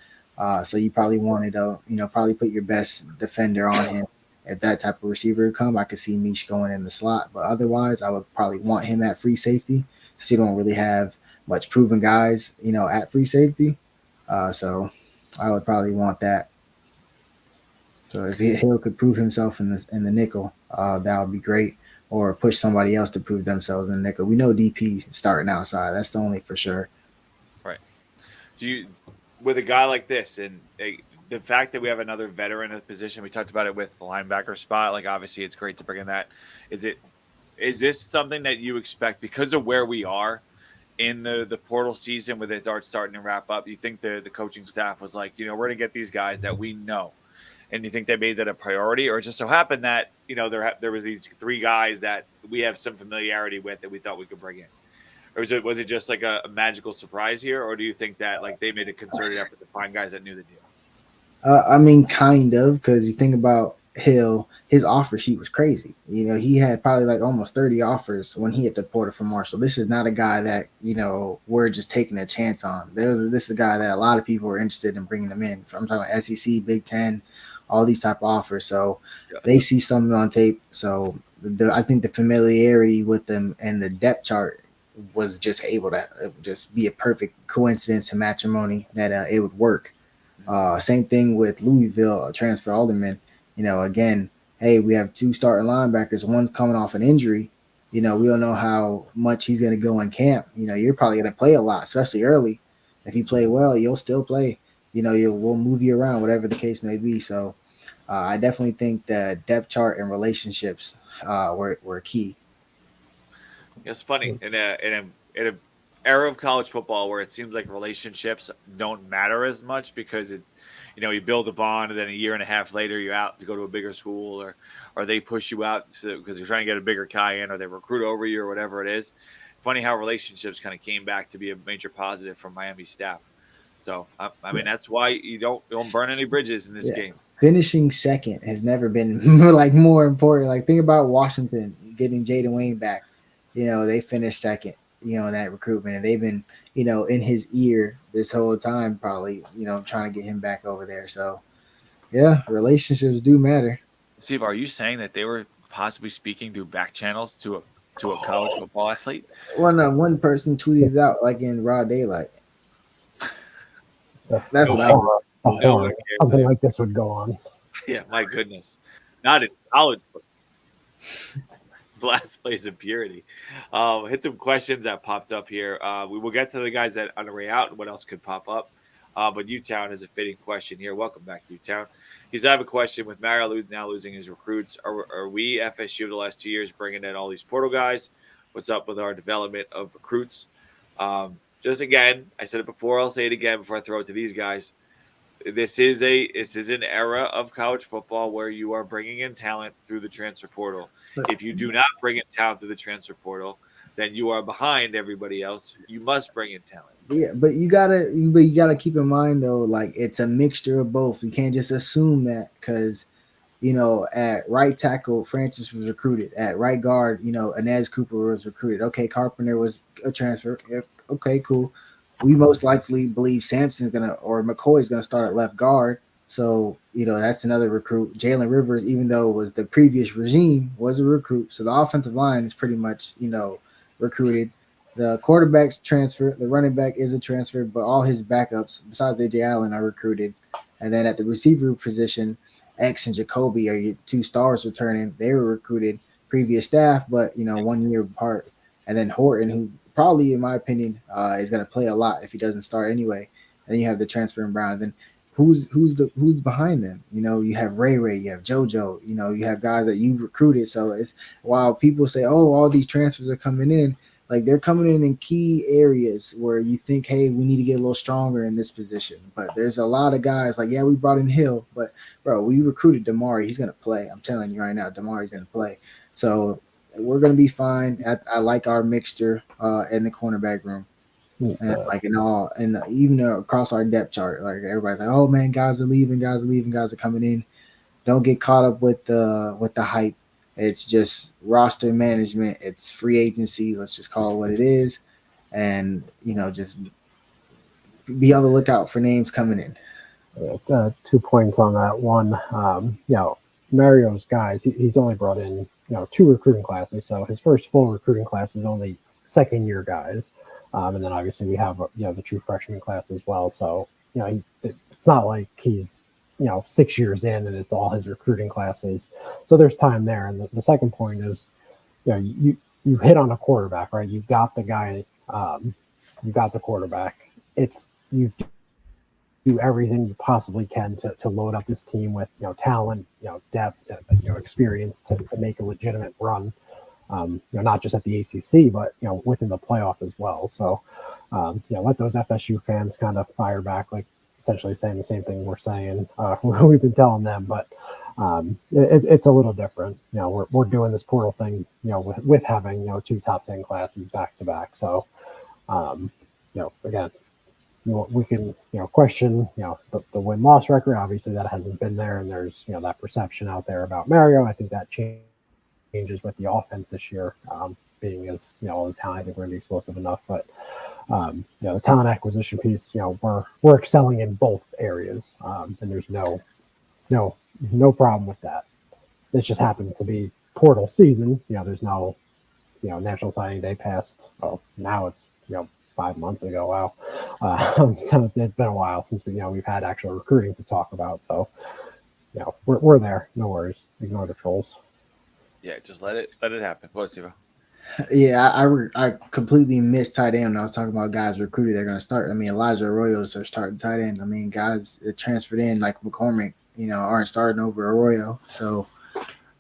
So you probably wanted to, probably put your best defender on him. If that type of receiver would come, I could see Mish going in the slot. But otherwise, I would probably want him at free safety, so you don't really have much proven guys, at free safety. So I would probably want that. So if Hill could prove himself in the nickel, that would be great. Or push somebody else to prove themselves in the nickel. We know DP starting outside. That's the only for sure. Right. Do you, with a guy like this, and the fact that we have another veteran in the position, we talked about it with the linebacker spot. Like obviously, it's great to bring in that. Is this something that you expect because of where we are in the portal season with it starting to wrap up? You think the coaching staff was like, we're gonna get these guys that we know. And you think they made that a priority, or it just so happened that there was these 3 guys that we have some familiarity with that we thought we could bring in, or was it just like a magical surprise here, or do you think that like they made a concerted effort to find guys that knew the deal? I mean, kind of, because you think about Hill, his offer sheet was crazy. He had probably like almost 30 offers when he hit the portal from Marshall. This is not a guy that we're just taking a chance on. This is a guy that a lot of people were interested in bringing him in. I'm talking about SEC, Big Ten, all these type of offers. So they see something on tape. So I think the familiarity with them and the depth chart was just able to just be a perfect coincidence and matrimony that it would work. Same thing with Louisville, transfer Alderman. Again, hey, we have 2 starting linebackers. One's coming off an injury. We don't know how much he's going to go in camp. You're probably going to play a lot, especially early. If you play well, you'll still play. We'll move you around, whatever the case may be. So I definitely think the depth chart and relationships were key. It's funny in an era of college football where it seems like relationships don't matter as much because you build a bond and then a year and a half later you're out to go to a bigger school or they push you out because you're trying to get a bigger guy in or they recruit over you or whatever it is. Funny how relationships kind of came back to be a major positive from Miami staff. So I mean that's why you don't burn any bridges in this game. Finishing second has never been like more important. Like think about Washington getting Jaden Wayne back. They finished second, in that recruitment, and they've been, in his ear this whole time, probably, trying to get him back over there. So, yeah, relationships do matter. Steve, are you saying that they were possibly speaking through back channels to a college football athlete? Well, no, one person tweeted it out like in raw daylight. That's what something like this would go on. Yeah, my goodness. Not in college football. Last place in purity. Hit some questions that popped up here. We will get to the guys that on the way out and what else could pop up. But U-Town is a fitting question here. Welcome back, U-Town. I have a question with Mario now losing his recruits. Are we, FSU, the last 2 years bringing in all these portal guys? What's up with our development of recruits? Just again, I said it before. I'll say it again before I throw it to these guys. This is an era of college football where you are bringing in talent through the transfer portal. If you do not bring in talent through the transfer portal, then you are behind everybody else. You must bring in talent. Yeah, but you gotta keep in mind though, like it's a mixture of both. You can't just assume that because at right tackle Francis was recruited, at right guard Inez Cooper was recruited. Okay, Carpenter was a transfer. Okay, cool. We most likely believe Sampson's or McCoy's gonna start at left guard. So, that's another recruit. Jalen Rivers, even though it was the previous regime, was a recruit. So the offensive line is pretty much, recruited. The quarterback's transfer, the running back is a transfer, but all his backups, besides AJ Allen, are recruited. And then at the receiver position, X and Jacoby are your 2 stars returning. They were recruited, previous staff, but 1 year apart. And then Horton, who probably, in my opinion, is going to play a lot if he doesn't start anyway. And then you have the transfer in Brown. Then who's behind them? You have Ray, you have JoJo. You have guys that you recruited. So it's while people say, oh, all these transfers are coming in, like they're coming in key areas where you think, hey, we need to get a little stronger in this position. But there's a lot of guys like, yeah, we brought in Hill, but bro, we recruited Damari. He's going to play. I'm telling you right now, Damari's going to play. So we're going to be fine. I like our mixture in the cornerback room. And like even across our depth chart, like everybody's like, "Oh man, guys are leaving, guys are coming in." Don't get caught up with the hype. It's just roster management. It's free agency. Let's just call it what it is, and just be on the lookout for names coming in. 2 points on that. One, Mario's guys, he's only brought in 2 recruiting classes, so his first full recruiting class is only second year guys, and then obviously we have the true freshman class as well. So it's not like he's 6 years in and it's all his recruiting classes. So there's time there. And the second point is, you hit on a quarterback, right? You've got the guy, you got the quarterback. You do everything you possibly can to load up this team with talent, depth, experience to make a legitimate run. Not just at the ACC, but within the playoff as well. So let those FSU fans kind of fire back, like essentially saying the same thing we're saying. We've been telling them, but it's a little different. We're doing this portal thing, with having 2 top 10 classes back to back. So again, we can question the win-loss record. Obviously that hasn't been there, and there's that perception out there about Mario. I think that changes with the offense this year, being as all the talent. I think we're gonna be explosive enough, but the talent acquisition piece, we're excelling in both areas, and there's no problem with that. It just happens to be portal season. There's no National Signing Day passed. Oh, now it's 5 months ago. Wow. So it's been a while since we've had actual recruiting to talk about. So we're there. No worries. Ignore the trolls. Yeah, just let it happen. What, Stevo? Yeah, I completely missed tight end when I was talking about guys recruited. They're going to start. I mean, Elijah Arroyo's are starting tight end. I mean, guys that transferred in like McCormick, aren't starting over Arroyo. So,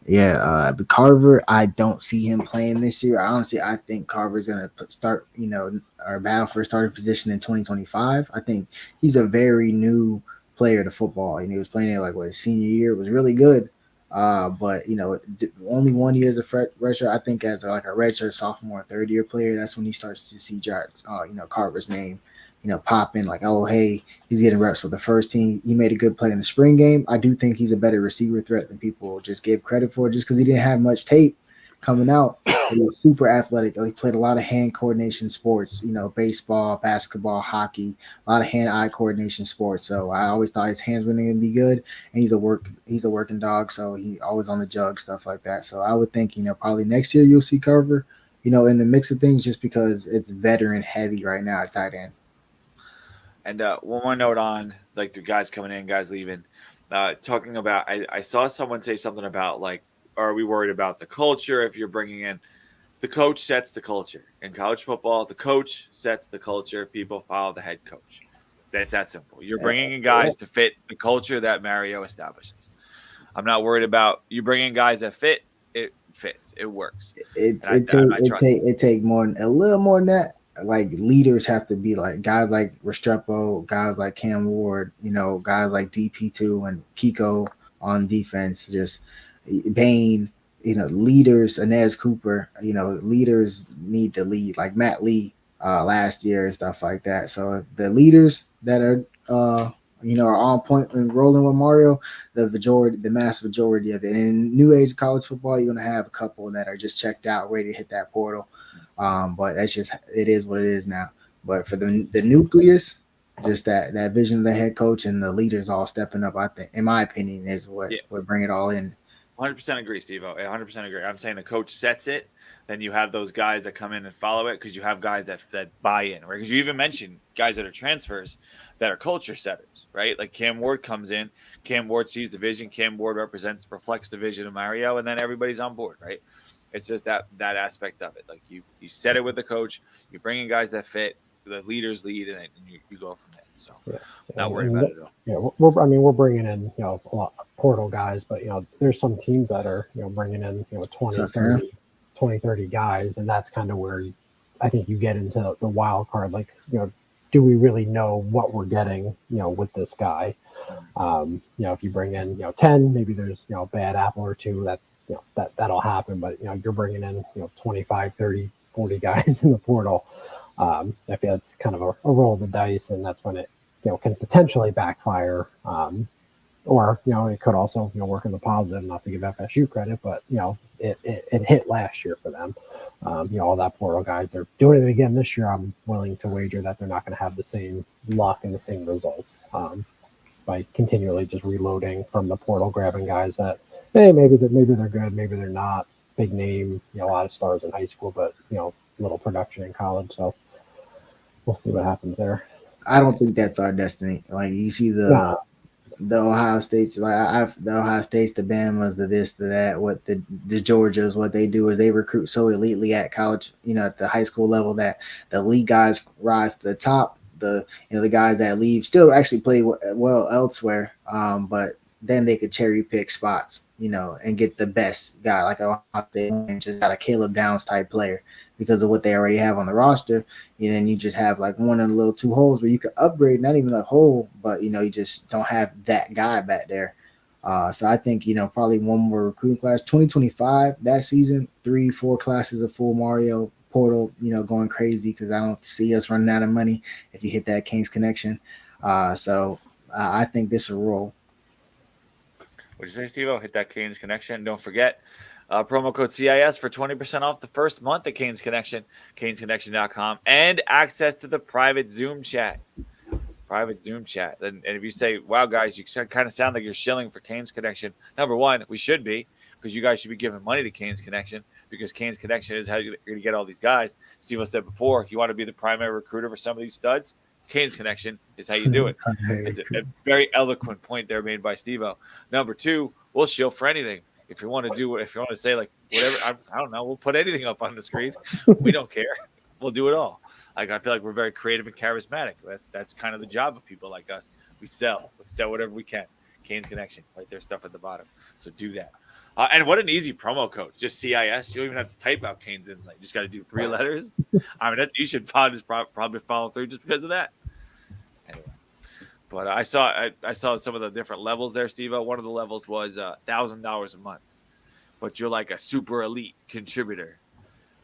yeah, but Carver, I don't see him playing this year. Honestly, I think Carver's going to start, our battle for a starting position in 2025. I think he's a very new player to football. He was playing it like his senior year. It was really good. But only 1 year as a redshirt. I think as like a redshirt sophomore, third year player, that's when he starts to see Carver's name, popping like, oh hey, he's getting reps for the first team. He made a good play in the spring game. I do think he's a better receiver threat than people just give credit for, just because he didn't have much tape coming out. He was super athletic. He played a lot of hand coordination sports, baseball, basketball, hockey, a lot of hand-eye coordination sports. So I always thought his hands were going to be good, and he's a working dog, so he always on the jug, stuff like that. So I would think, probably next year you'll see Carver, in the mix of things, just because it's veteran heavy right now at tight end. And one more note on like the guys coming in, guys leaving. Talking about, I saw someone say something about like, are we worried about the culture if you're bringing in? The coach sets the culture. In college football, the coach sets the culture. People follow the head coach. That's that simple. You're bringing in guys to fit the culture that Mario establishes. I'm not worried about you bringing guys that fit. It fits. It works. It take a little more than that. Like leaders have to be like guys like Restrepo, guys like Cam Ward, guys like DP2 and Kiko on defense. Just Bain. Leaders, Inez Cooper, leaders need to lead, like Matt Lee last year and stuff like that. So if the leaders that are on point and rolling with Mario, the mass majority of it. And in new age college football, you're going to have a couple that are just checked out, ready to hit that portal. But that's just, it is what it is now. But for the nucleus, just that vision of the head coach and the leaders all stepping up, I think, in my opinion, is what would bring it all in. 100% agree, Stevo. 100% agree. I'm saying the coach sets it, then you have those guys that come in and follow it because you have guys that buy in, right? Because you even mentioned guys that are transfers that are culture setters, right? Like Cam Ward comes in, Cam Ward sees the vision, Cam Ward reflects the vision of Mario, and then everybody's on board, right? It's just that aspect of it. Like you set it with the coach, you bring in guys that fit, the leaders lead, and you go from there. So not worried about it at all. Yeah, we're bringing in a lot of portal guys, but there's some teams that are bringing in 20, 30 guys, and that's kind of where I think you get into the wild card. Like do we really know what we're getting with this guy? If you bring in 10, maybe there's a bad apple or two that'll happen, but you're bringing in 25, 30, 40 guys in the portal. I feel it's kind of a roll of the dice, and that's when it can potentially backfire. Or it could also work in the positive. Not to give FSU credit, but it hit last year for them. All that portal guys, they're doing it again this year. I'm willing to wager that they're not going to have the same luck and the same results by continually just reloading from the portal, grabbing guys that maybe they're good, maybe they're not. Big name, a lot of stars in high school, but little production in college. So we'll see what happens there. I don't think that's our destiny. Like you see the Ohio States, the Ohio States, the Bamas, the this, the that, what the Georgias, what they do is they recruit so elitely at college, at the high school level that the elite guys rise to the top. The guys that leave still actually play well elsewhere, but then they could cherry pick spots, and get the best guy like Ohio State and just got a Caleb Downs type player because of what they already have on the roster. And then you just have like one of the little two holes where you could upgrade, not even a hole, but you just don't have that guy back there. So I think probably one more recruiting class, 2025 that season, 3-4 classes of full Mario portal, going crazy because I don't see us running out of money if you hit that Canes connection. So I think this will roll. What'd you say, Stevo? Hit that Canes connection. Don't forget, promo code CIS for 20% off the first month at Canes Connection, CanesConnection.com, and access to the private Zoom chat. And if you say, wow, guys, you kind of sound like you're shilling for Canes Connection. Number one, we should be, because you guys should be giving money to Canes Connection, because Canes Connection is how you're going to get all these guys. Steve said before, if you want to be the primary recruiter for some of these studs, Canes Connection is how you do it. It's a very eloquent point there made by Stevo. Number two, we'll shill for anything. If you want to say like whatever, I don't know, we'll put anything up on the screen. We don't care. We'll do it all. Like I feel like we're very creative and charismatic. That's kind of the job of people like us. We sell whatever we can. Canes Connection, right there, stuff at the bottom. So do that. And what an easy promo code. Just CIS. You don't even have to type out CanesInSight. You just got to do 3 letters. I mean, you should probably follow through just because of that. Anyway, but I saw some of the different levels there, Stevo. One of the levels was $1,000 a month, but you're like a super elite contributor.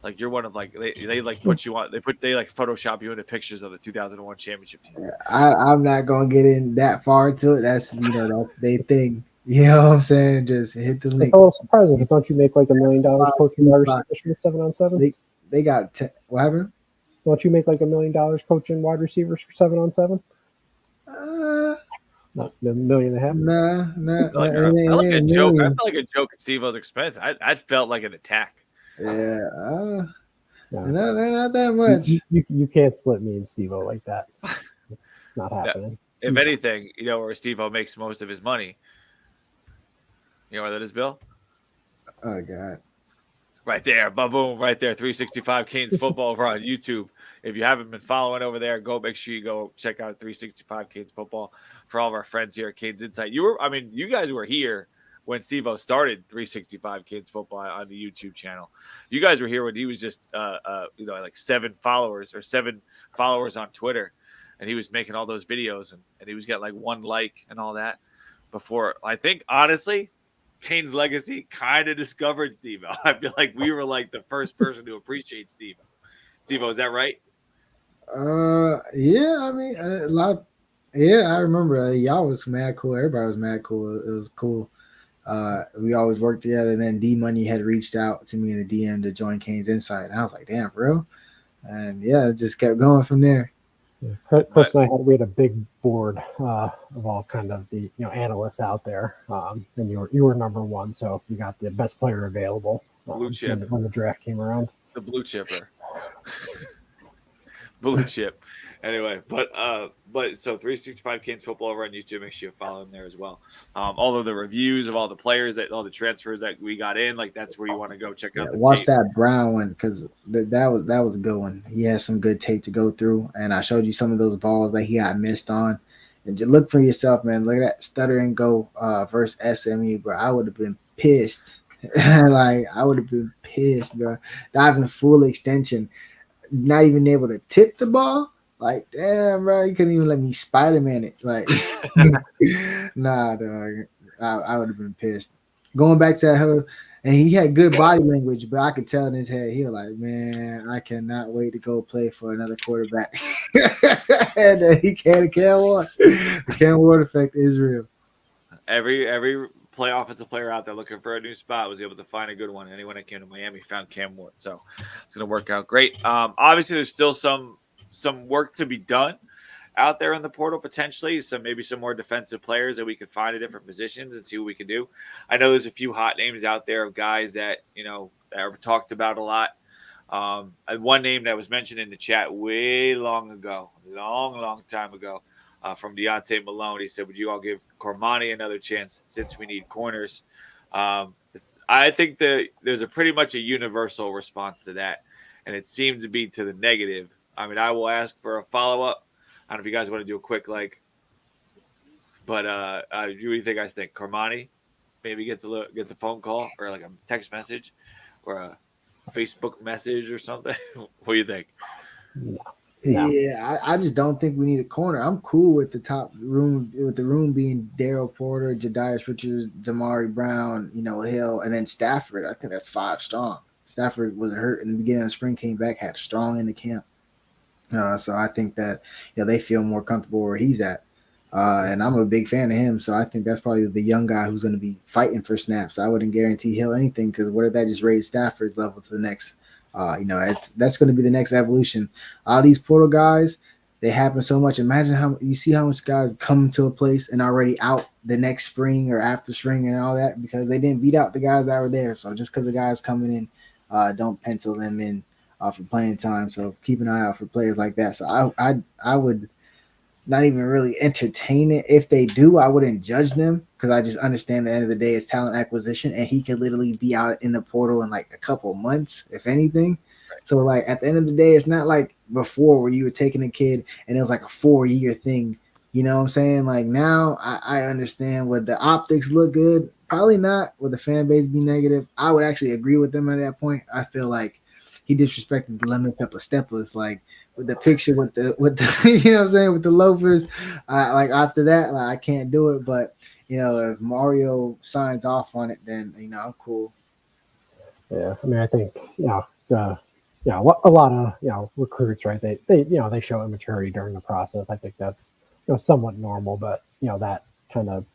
Like you're one of like they like put you on. They like Photoshop you into pictures of the 2001 championship team. I'm not gonna get in that far to it. That's that's their thing. You know what I'm saying? Just hit the link. It's a little surprising. Don't you make like $1 million coaching wide receivers for 7-on-7? They got what happened? Don't you make like $1 million coaching wide receivers for 7-on-7? Not $1.5 million. Nah. I felt like a joke. I felt like a joke at Stevo's expense. I felt like an attack. Yeah. No. Not that much. You can't split me and Stevo like that. Not happening. Yeah. If anything, where Stevo makes most of his money. You know where that is, Bill? Oh God. Right there, boom, right there. 365 Canes football over on YouTube. If you haven't been following over there, make sure you go check out 365 Canes football for all of our friends here at CanesInSight. You guys were here when Stevo started 365 Canes football on the YouTube channel. You guys were here when he was just like 7 followers on Twitter, and he was making all those videos and he was getting like 1 like and all that. Before I think honestly, Kane's legacy kind of discovered Stevo. I feel like we were like the first person to appreciate Stevo. Stevo, is that right? Yeah. I mean, a lot. I remember y'all was mad cool. Everybody was mad cool. It was cool. We always worked together. And then D Money had reached out to me in the DM to join CanesInSight, and I was like, "Damn, for real?" And yeah, it just kept going from there. Yeah. Chris and we had a big board of all kind of the analysts out there, and you were number 1, so you got the best player available. Blue chip when the draft came around. The blue chipper, blue chip. Anyway, but so 365 Canes football over on YouTube. Make sure you follow him there as well. All of the reviews of all the players all the transfers that we got in, like that's where you want to go check out. Watch that Brown one because that was a good one. He has some good tape to go through, and I showed you some of those balls that he got missed on. And just look for yourself, man. Look at that stutter and go versus SMU, bro. I would have been pissed. I would have been pissed, bro. Diving full extension, not even able to tip the ball. Like, damn, bro, you couldn't even let me Spider-Man it. Like, nah, dog. I would have been pissed. Going back to that, And he had good body language, but I could tell in his head, he was like, man, I cannot wait to go play for another quarterback. And he can't Ward. The Cam Ward effect is real. Every play offensive player out there looking for a new spot was able to find a good one. Anyone that came to Miami found Cam Ward. So it's going to work out great. Obviously, there's still some work to be done out there in the portal potentially. Maybe some more defensive players that we could find at different positions and see what we can do. I know there's a few hot names out there of guys that, that are talked about a lot. One name that was mentioned in the chat way long time ago, from Deontay Malone. He said, would you all give Cormani another chance since we need corners? I think that there's pretty much a universal response to that, and it seems to be to the negative. I mean, I will ask for a follow-up. I don't know if you guys want to do a quick but what do you think, guys? Think Cormani maybe gets a phone call or like a text message or a Facebook message or something? What do you think? No. Yeah, I just don't think we need a corner. I'm cool with the top room, with the room being Daryl Porter, Jadias Richards, Damari Brown, Hill, and then Stafford. I think that's 5 strong. Stafford was hurt in the beginning of the spring, came back, had a strong in the camp. So I think that they feel more comfortable where he's at. And I'm a big fan of him, so I think that's probably the young guy who's going to be fighting for snaps. I wouldn't guarantee Hill anything because what if that just raised Stafford's level to the next that's going to be the next evolution. These portal guys, they happen so much. Imagine how much guys come to a place and already out the next spring or after spring and all that because they didn't beat out the guys that were there. So just because the guys coming in, don't pencil them in for playing time. So keep an eye out for players like that. So I would not even really entertain it. If they do, I wouldn't judge them because I just understand at the end of the day it's talent acquisition, and he could literally be out in the portal in like a couple of months, if anything. Right. So like at the end of the day, it's not like before where you were taking a kid and it was like a 4-year thing. You know what I'm saying? Like now I understand what the optics look good. Probably not. Would the fan base be negative? I would actually agree with them at that point. I feel like he disrespected the lemon pepper steppers, like with the picture with the you know what I'm saying, with the loafers. Like after that, like I can't do it. But if Mario signs off on it, then I'm cool. Yeah, I mean, I think a lot of recruits, right? They show immaturity during the process. I think that's somewhat normal, but that kind of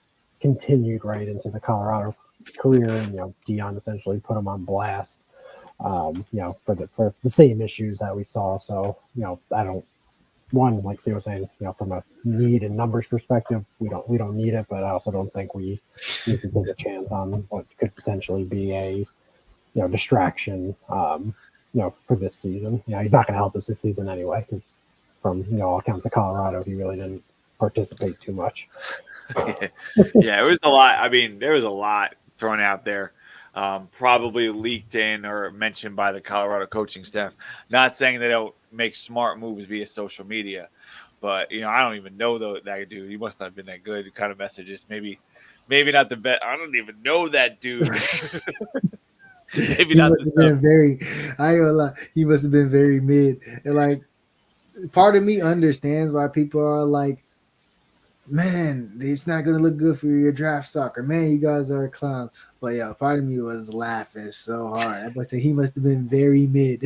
continued right into the Colorado career, and Deion essentially put him on blast. For the same issues that we saw. So, I don't, like Steve was saying, from a need and numbers perspective, we don't need it, but I also don't think we need to take a chance on what could potentially be a, distraction, for this season. He's not going to help us this season anyway, because from, all accounts of Colorado, he really didn't participate too much. Yeah, it was a lot. I mean, there was a lot thrown out there. Probably leaked in or mentioned by the Colorado coaching staff. Not saying they don't make smart moves via social media, but I don't even know that dude. He must not have been that good. Kind of messages, maybe not the best. I don't even know that dude. Maybe not the stuff. I ain't gonna lie. He must have been very mid. And like, part of me understands why people are like, man, it's not gonna look good for your draft stock, or man, you guys are a clown. But part of me was laughing so hard. I must say he must have been very mid.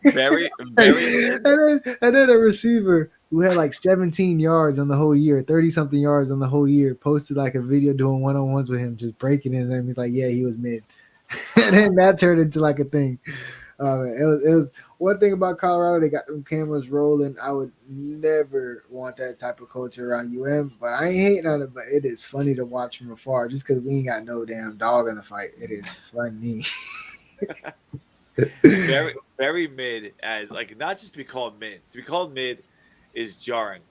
very mid. And then a receiver who had like 17 yards on the whole year, 30-something yards on the whole year, posted like a video doing one-on-ones with him, just breaking his name. He's like, yeah, he was mid. And then that turned into like a thing. It was one thing about Colorado. They got them cameras rolling. I would never want that type of culture around but I ain't hating on it. But it is funny to watch from afar, just because we ain't got no damn dog in the fight. It is funny. Very, very mid, as like not just to be called mid. To be called mid is jarring.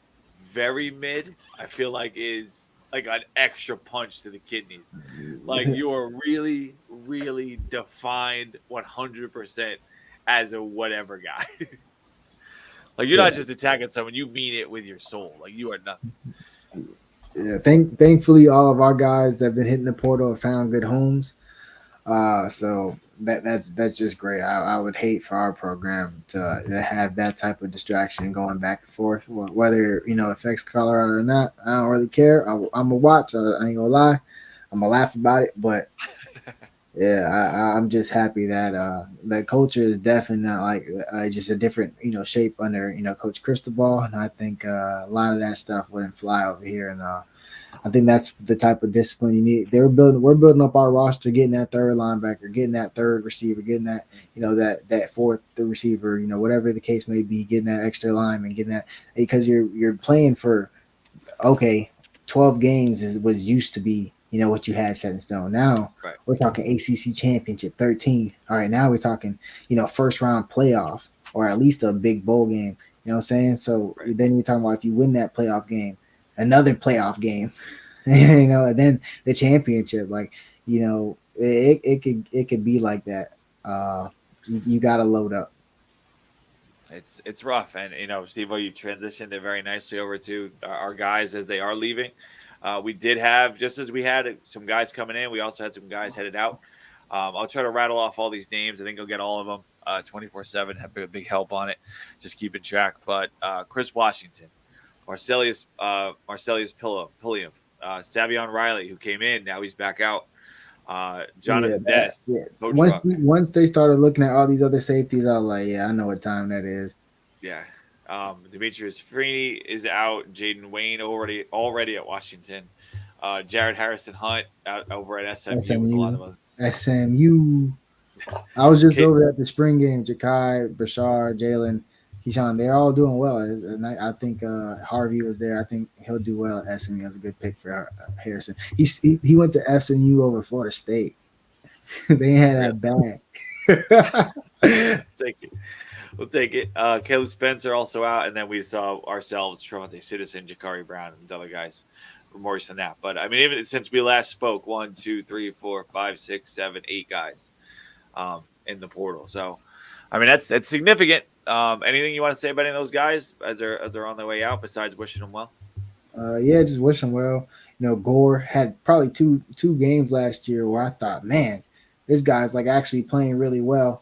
Very mid, I feel like is like an extra punch to the kidneys. Like you are really, really defined 100% as a whatever guy. Like you're not just attacking someone, you mean it with your soul. Like you are nothing. Yeah, thankfully all of our guys that have been hitting the portal have found good homes. So that's just great. I would hate for our program to have that type of distraction going back and forth. Whether affects Colorado or not, I don't really care. I'm gonna watch. I ain't gonna lie. I'm gonna laugh about it, but I'm just happy that the culture is definitely not like just a different shape under Coach Cristobal, and I think a lot of that stuff wouldn't fly over here, and I think that's the type of discipline you need. We're building up our roster, getting that third linebacker, getting that third receiver, getting that that fourth receiver, whatever the case may be, getting that extra lineman, getting that because you're playing for 12 games was used to be, what you had set in stone. Now Right. we're talking ACC championship 13. All right, now we're talking, first round playoff or at least a big bowl game. You know what I'm saying? So then you're talking about if you win that playoff game, another playoff game, and then the championship. Like, it could be like that. You got to load up. It's rough, and Stevo, you transitioned it very nicely over to our guys as they are leaving. We did have, just as we had some guys coming in, we also had some guys headed out. I'll try to rattle off all these names. I think I'll get all of them 24/7. Have a big help on it, just keeping track. But Chris Washington, Marcellus Pulliam, Savion Riley, who came in, now he's back out. Jonathan Dennis. Once they started looking at all these other safeties, I was like, yeah, I know what time that is. Yeah. Demetrius Freeney is out. Jaden Wayne already at Washington. Jared Harrison Hunt out over at SMU. With a lot of us. SMU. I was just over at the spring game. Jakai, Brashard, Jalen, Keyshawn, they're all doing well. And I think Harvey was there. I think he'll do well at SMU. It was a good pick for Harrison. He went to SMU over Florida State. They had that bag. We'll take it. Caleb Spencer also out, and then we saw ourselves, Trevante Citizen, Jakari Brown, and other guys were more than that. But I mean, even since we last spoke, 1, 2, 3, 4, 5, 6, 7, 8 guys in the portal. So, I mean, that's significant. Anything you want to say about any of those guys as they're on their way out, besides wishing them well? Yeah, just wish them well. Gore had probably two games last year where I thought, man, this guy's like actually playing really well.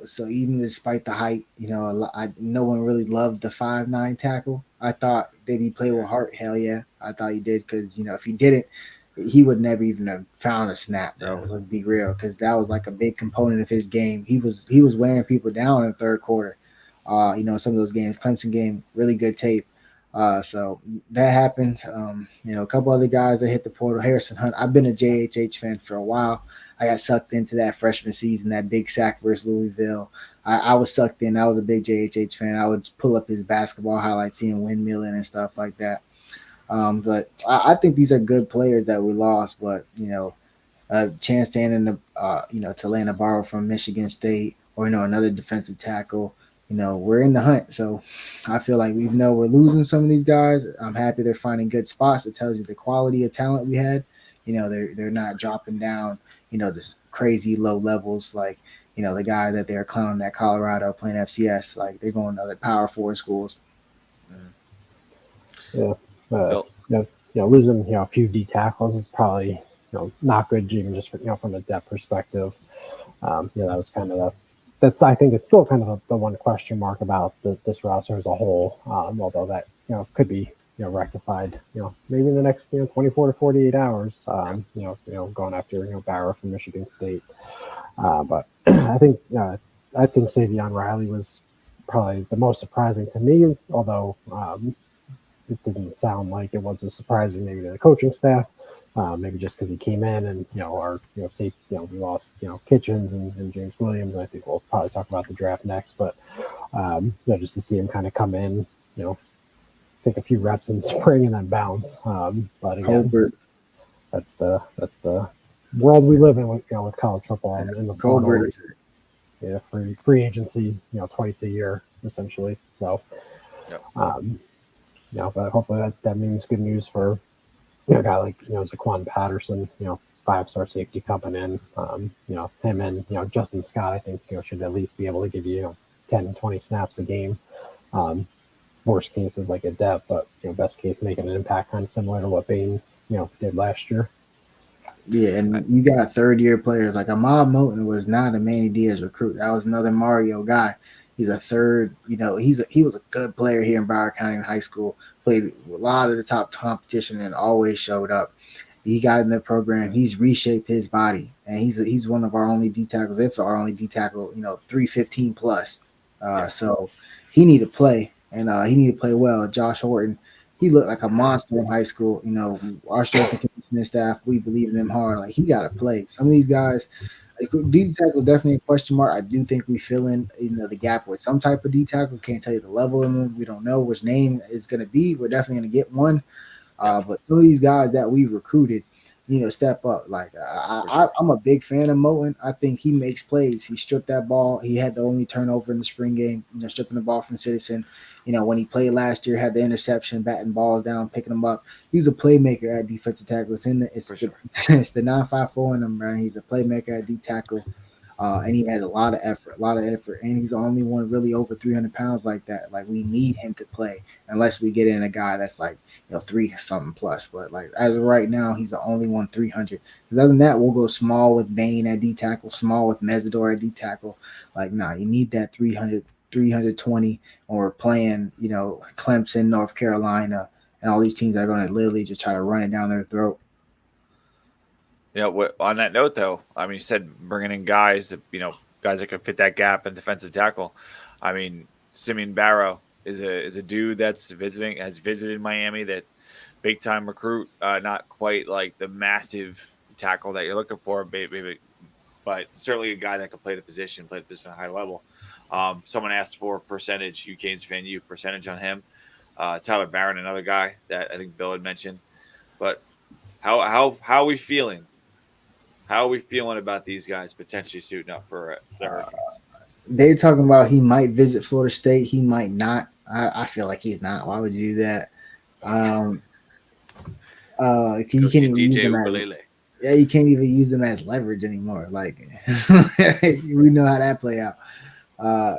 So even despite the height, no one really loved the 5'9" tackle. I thought, did he play with heart? Hell yeah, I thought he did, because if he didn't, he would never even have found a snap, bro. Let's be real, because that was like a big component of his game. He was wearing people down in the third quarter. Some of those games, Clemson game, really good tape. So that happened. A couple other guys that hit the portal. Harrison Hunt. I've been a JHH fan for a while. I got sucked into that freshman season, that big sack versus Louisville. I was sucked in. I was a big JHH fan. I would pull up his basketball highlights, seeing windmilling and stuff like that. But I think these are good players that we lost. But a chance to end to land a borrow from Michigan State, or another defensive tackle. We're in the hunt. So I feel like we're losing some of these guys. I'm happy they're finding good spots. It tells you the quality of talent we had. They're not dropping down, this crazy low levels like, the guy that they're clowning at Colorado playing FCS. Like, they're going to other Power 4 schools. Yeah. Losing, a few D tackles is probably, not good, even just from a depth perspective. That was kind of I think it's still kind of the one question mark about this roster as a whole. Although that, could be, rectified, maybe in the next, 24 to 48 hours, going after, Barrow from Michigan State. But I think Savion Riley was probably the most surprising to me, although it didn't sound like it was as surprising maybe to the coaching staff. Maybe just because he came in and, we lost, Kitchens and James Williams. And I think we'll probably talk about the draft next, but, just to see him kind of come in, take a few reps in spring and then bounce. But again, that's the world we live in with, with college football and the portal. Yeah, free agency, twice a year essentially. So, but hopefully that means good news for a guy like Zaquan Patterson, 5-star safety coming in. Him and Justin Scott, I think should at least be able to give you 10, 20 snaps a game. Worst case is like a depth, but best case making an impact, kind of similar to what Bain did last year. Yeah, and you got third-year players like Ahmad Moten was not a Manny Diaz recruit. That was another Mario guy. He's a third. He was a good player here in Broward County in high school. Played a lot of the top competition and always showed up. He got in the program. He's reshaped his body, and he's one of our only D tackles, if our only D tackle, 315 plus. So he need to play, and he need to play well. Josh Horton, he looked like a monster in high school. Our strength and conditioning staff, we believe in them hard. Like, he got to play. Some of these guys, like, D tackle definitely a question mark. I do think we fill in, the gap with some type of D tackle. Can't tell you the level of them. We don't know which name is going to be. We're definitely going to get one. But some of these guys that we recruited, step up. Like, I'm a big fan of Moten. I think he makes plays. He stripped that ball. He had the only turnover in the spring game, stripping the ball from Citizen. When he played last year, had the interception, batting balls down, picking them up. He's a playmaker at defensive tackle. It's it's the 954 in him, man. He's a playmaker at D tackle. And he has a lot of effort, and he's the only one really over 300 pounds like that. Like, we need him to play unless we get in a guy that's like 3 something plus. But like, as of right now, he's the only one 300. Because other than that, we'll go small with Bain at D tackle, small with Mesidor at D tackle. Like, nah, you need that 300, 320, or playing Clemson, North Carolina, and all these teams are going to literally just try to run it down their throat. On that note, though, I mean, you said bringing in guys that guys that could fit that gap in defensive tackle. I mean, Simeon Barrow is a dude has visited Miami, that big time recruit, not quite like the massive tackle that you're looking for, maybe, but certainly a guy that could play the position at a high level. Someone asked for percentage, Canes fan, percentage on him. Tyler Barron, another guy that I think Bill had mentioned. But how are we feeling? How are we feeling about these guys potentially suiting up for the Hurricanes? They're talking about he might visit Florida State. He might not. I feel like he's not. Why would you do that? You can't even use them you can't even use them as leverage anymore. Like, we know how that play out. I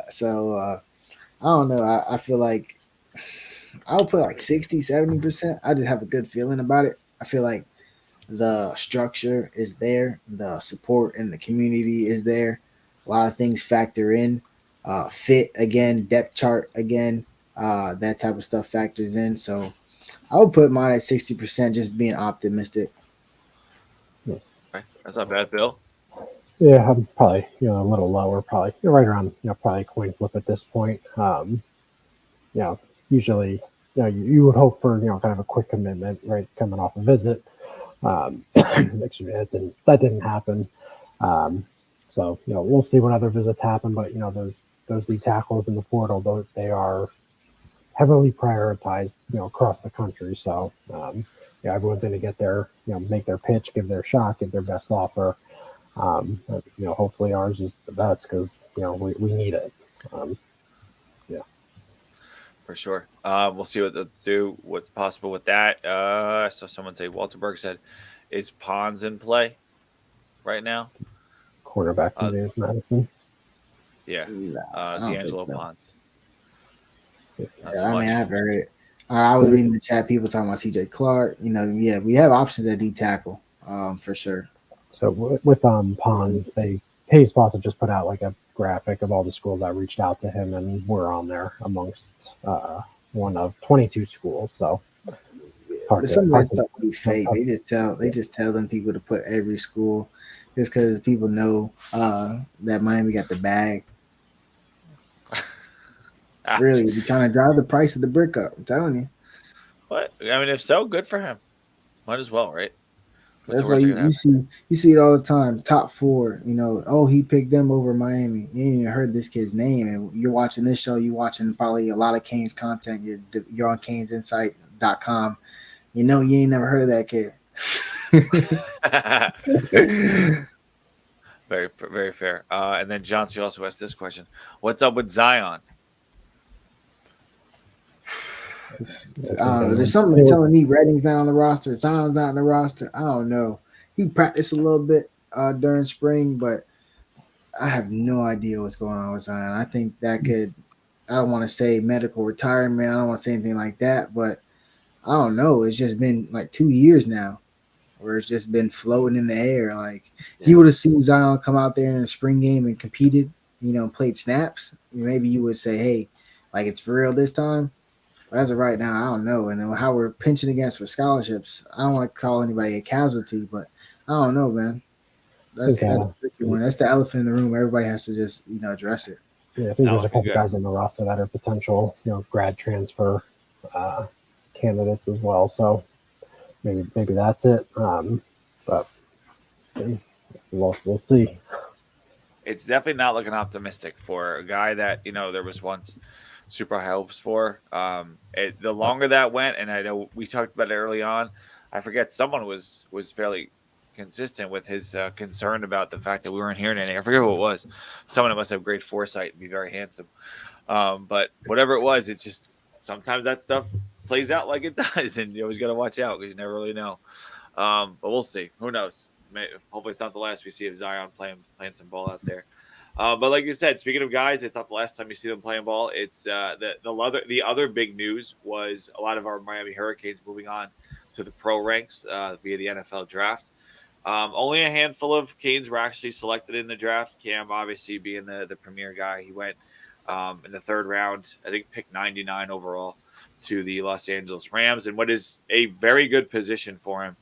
don't know. I feel like I'll put like 60-70%. I just have a good feeling about it. I feel like the structure is there, the support in the community is there. A lot of things factor in. Fit again, depth chart again, that type of stuff factors in. So I would put mine at 60%, just being optimistic. Okay. That's not bad, Bill. Yeah, I'm probably a little lower, probably right around probably coin flip at this point. Usually you would hope for kind of a quick commitment, right, coming off a visit. That didn't happen. So we'll see when other visits happen. But those D tackles in the portal, they are heavily prioritized across the country. So everyone's going to get their make their pitch, give their shot, give their best offer. Hopefully ours is the best because we need it. For sure. We'll see what they'll do, what's possible with that. So someone say Walter Berg said, is Pons in play right now? Quarterback for James Madison. Yeah. D'Angelo Pons. I've heard it. I was reading the chat, people talking about CJ Clark. We have options at D tackle, for sure. So with Pons, Hayes Foster just put out like a graphic of all the schools that reached out to him, and we're on there amongst one of 22 schools. So some of that stuff will be fake. They just tell them people to put every school just because people know that Miami got the bag. Really, you're trying to drive the price of the brick up. I'm telling you. But I mean, if so, good for him. Might as well, right? That's why you see it all the time. Top 4, he picked them over Miami. You ain't even heard this kid's name, and you're watching this show. You're watching probably a lot of Canes content. You're on CanesInSight.com. You ain't never heard of that kid. Very, very fair. And then John C. also asked this question: what's up with Zion? There's something telling me Redding's not on the roster, Zion's not on the roster. I don't know. He practiced a little bit during spring, but I have no idea what's going on with Zion. I think that could, I don't want to say medical retirement. I don't want to say anything like that, but I don't know. It's just been like 2 years now where it's just been floating in the air. Like, you would have seen Zion come out there in a spring game and competed, played snaps. Maybe you would say, hey, like, it's for real this time. As of right now, I don't know. And then how we're pinching against for scholarships, I don't want to call anybody a casualty, but I don't know, man. That's a tricky one. That's the elephant in the room. Everybody has to just address it. Yeah, I think there's a couple guys on the roster that are potential, grad transfer candidates as well. So maybe that's it. But we'll see. It's definitely not looking optimistic for a guy that there was once super high hopes for. The longer that went, and I know we talked about it early on. I forget someone was fairly consistent with his concern about the fact that we weren't hearing anything. I forget who it was. Someone that must have great foresight and be very handsome. But whatever it was, it's just sometimes that stuff plays out like it does, and you always got to watch out because you never really know. But we'll see. Who knows? Hopefully, it's not the last we see of Zion playing some ball out there. But like you said, speaking of guys, it's not the last time you see them playing ball. It's the other big news was a lot of our Miami Hurricanes moving on to the pro ranks via the NFL draft. Only a handful of Canes were actually selected in the draft. Cam obviously being the premier guy. He went in the third round, I think pick 99 overall to the Los Angeles Rams, and what is a very good position for him.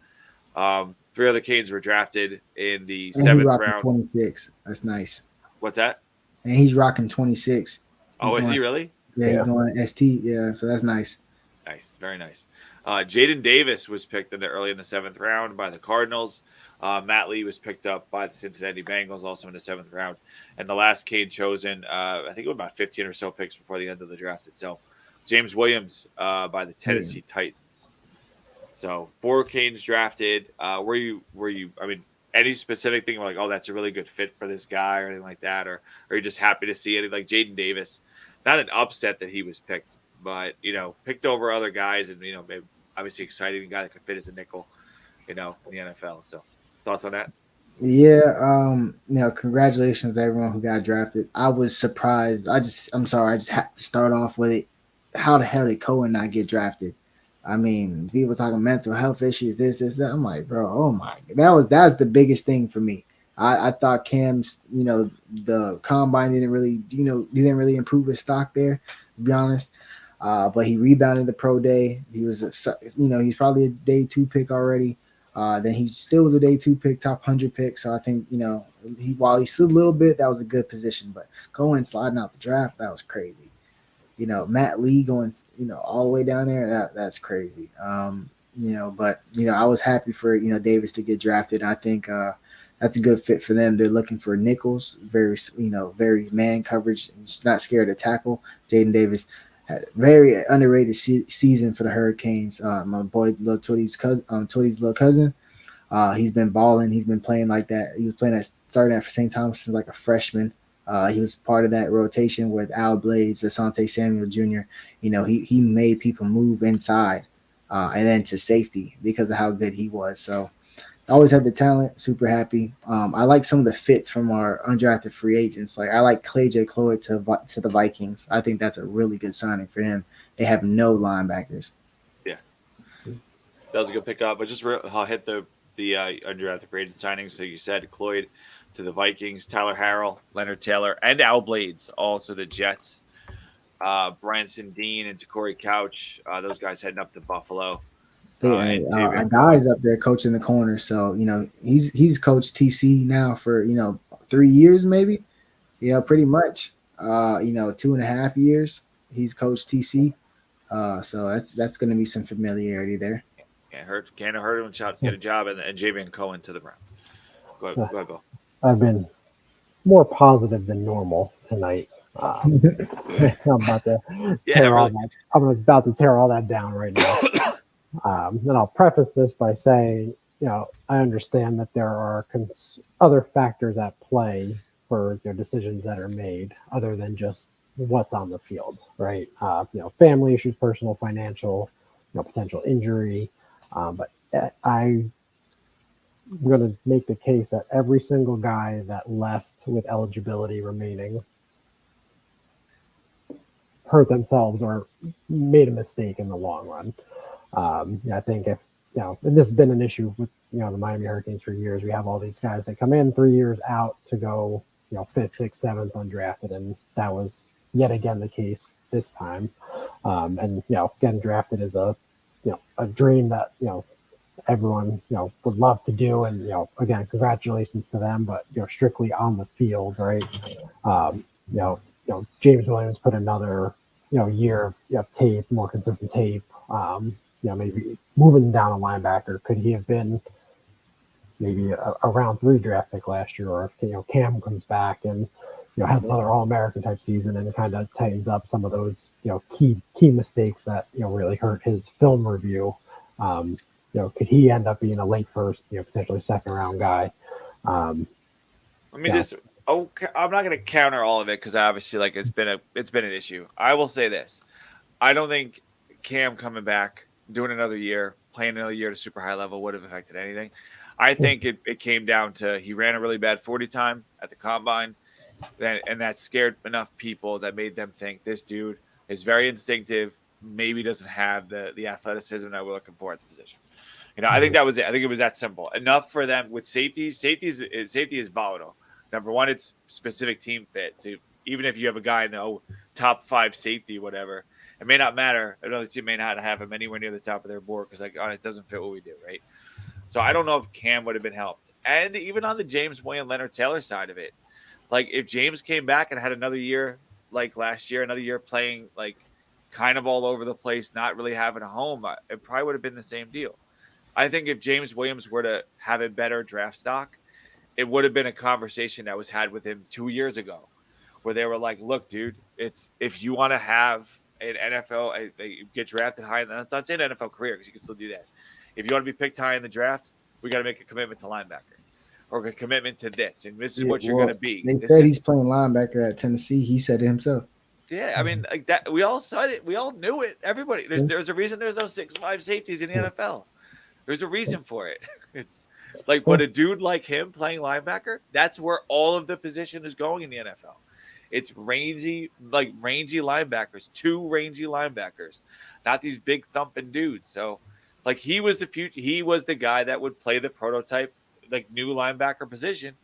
3 other Canes were drafted in the 7th round. 26. That's nice. What's that? And he's rocking 26. Oh, is he really? Yeah, he's going ST. Yeah, so that's nice. Nice, very nice. Jaden Davis was picked early in the 7th round by the Cardinals. Matt Lee was picked up by the Cincinnati Bengals, also in the 7th round. And the last Cane chosen, I think it was about 15 or so picks before the end of the draft itself. James Williams by the Tennessee Titans. So 4 Canes drafted. Were you? I mean, any specific thing like, oh, that's a really good fit for this guy or anything like that, or are you just happy to see it? Like Jaden Davis, not an upset that he was picked, but picked over other guys, and maybe obviously exciting guy that could fit as a nickel, in the NFL. So thoughts on that? Yeah, congratulations to everyone who got drafted. I was surprised. I'm sorry, I just have to start off with it. How the hell did Cohen not get drafted? I mean, people talking mental health issues, this, that. I'm like, bro, oh my, that's the biggest thing for me. I thought Cam's, the combine didn't really improve his stock there, to be honest. But he rebounded the pro day. He was he's probably a day 2 pick already. Then he still was a day 2 pick, top 100 pick. So I think, while he slid a little bit, that was a good position. But going sliding out the draft, that was crazy. Matt Lee going, all the way down there, that's crazy. But I was happy for, Davis to get drafted. I think that's a good fit for them. They're looking for nickels, very man coverage, not scared to tackle. Jaden Davis had a very underrated season for the Hurricanes. My boy, Twitty's little cousin. He's been balling. He's been playing like that. He was starting at St. Thomas since like a freshman. He was part of that rotation with Al Blades, Asante Samuel Jr. He made people move inside and then to safety because of how good he was. So I always had the talent, super happy. I like some of the fits from our undrafted free agents. Like I like Clay J. Cloyd to the Vikings. I think that's a really good signing for him. They have no linebackers. Yeah. That was a good pickup. But just I'll hit the undrafted free agent signings. So you said Cloyd to the Vikings, Tyler Harrell, Leonard Taylor, and Al Blades, all to the Jets. Branson Dean and Corey Couch, those guys heading up to Buffalo. A guy's up there coaching the corner, so he's coached TC now for 3 years, maybe, pretty much. 2.5 years he's coached TC. So that's going to be some familiarity there. Can't have heard him shout get a job, and Javian Cohen to the Browns. Go ahead, Bill. I've been more positive than normal tonight. I'm about to tear all that down right now. And I'll preface this by saying, I understand that there are other factors at play for their decisions that are made, other than just what's on the field, right? Family issues, personal, financial, potential injury. But I'm going to make the case that every single guy that left with eligibility remaining hurt themselves or made a mistake in the long run. I think if, and this has been an issue with, the Miami Hurricanes for years. We have all these guys that come in 3 years out to go, 5th, 6th, 7th undrafted. And that was yet again the case this time. And getting drafted is a dream that everyone would love to do. And again, congratulations to them. But strictly on the field, right? Um, James Williams put another year of tape, more consistent tape. Maybe moving down a linebacker. Could he have been maybe a round 3 draft pick last year, or if Cam comes back and has another All-American type season and kind of tightens up some of those key mistakes that really hurt his film review. Could he end up being a late first, potentially second round guy? Let me just. Okay, I'm not going to counter all of it because obviously, like it's been an issue. I will say this: I don't think Cam coming back, doing another year, playing another year at a super high level would have affected anything. I think it came down to he ran a really bad 40 time at the combine, and that scared enough people that made them think this dude is very instinctive, maybe doesn't have the athleticism that we're looking for at the position. I think that was it. I think it was that simple. Enough for them with safety. Safety is volatile. Number one, it's specific team fit. So even if you have a guy in the top 5 safety, whatever, it may not matter. Another team may not have him anywhere near the top of their board because it doesn't fit what we do, right? So I don't know if Cam would have been helped. And even on the James Williams, Leonard Taylor side of it, like if James came back and had another year like last year, another year playing like kind of all over the place, not really having a home, it probably would have been the same deal. I think if James Williams were to have a better draft stock, it would have been a conversation that was had with him 2 years ago where they were like, look, dude, it's if you want to have an NFL, get drafted high, and that's not saying NFL career because you can still do that. If you want to be picked high in the draft, we got to make a commitment to linebacker or a commitment to this. And this is what you're going to be. They said he's playing linebacker at Tennessee. He said it himself. Yeah, I mean, like that. We all said it. We all knew it. Everybody. There's a reason there's no 6'5" safeties in the NFL. There's a reason for it. It's like, but a dude like him playing linebacker, that's where all of the position is going in the NFL. It's rangy linebackers, 2 rangy linebackers, not these big thumping dudes. So, like, he was the future. He was the guy that would play the prototype, like, new linebacker position.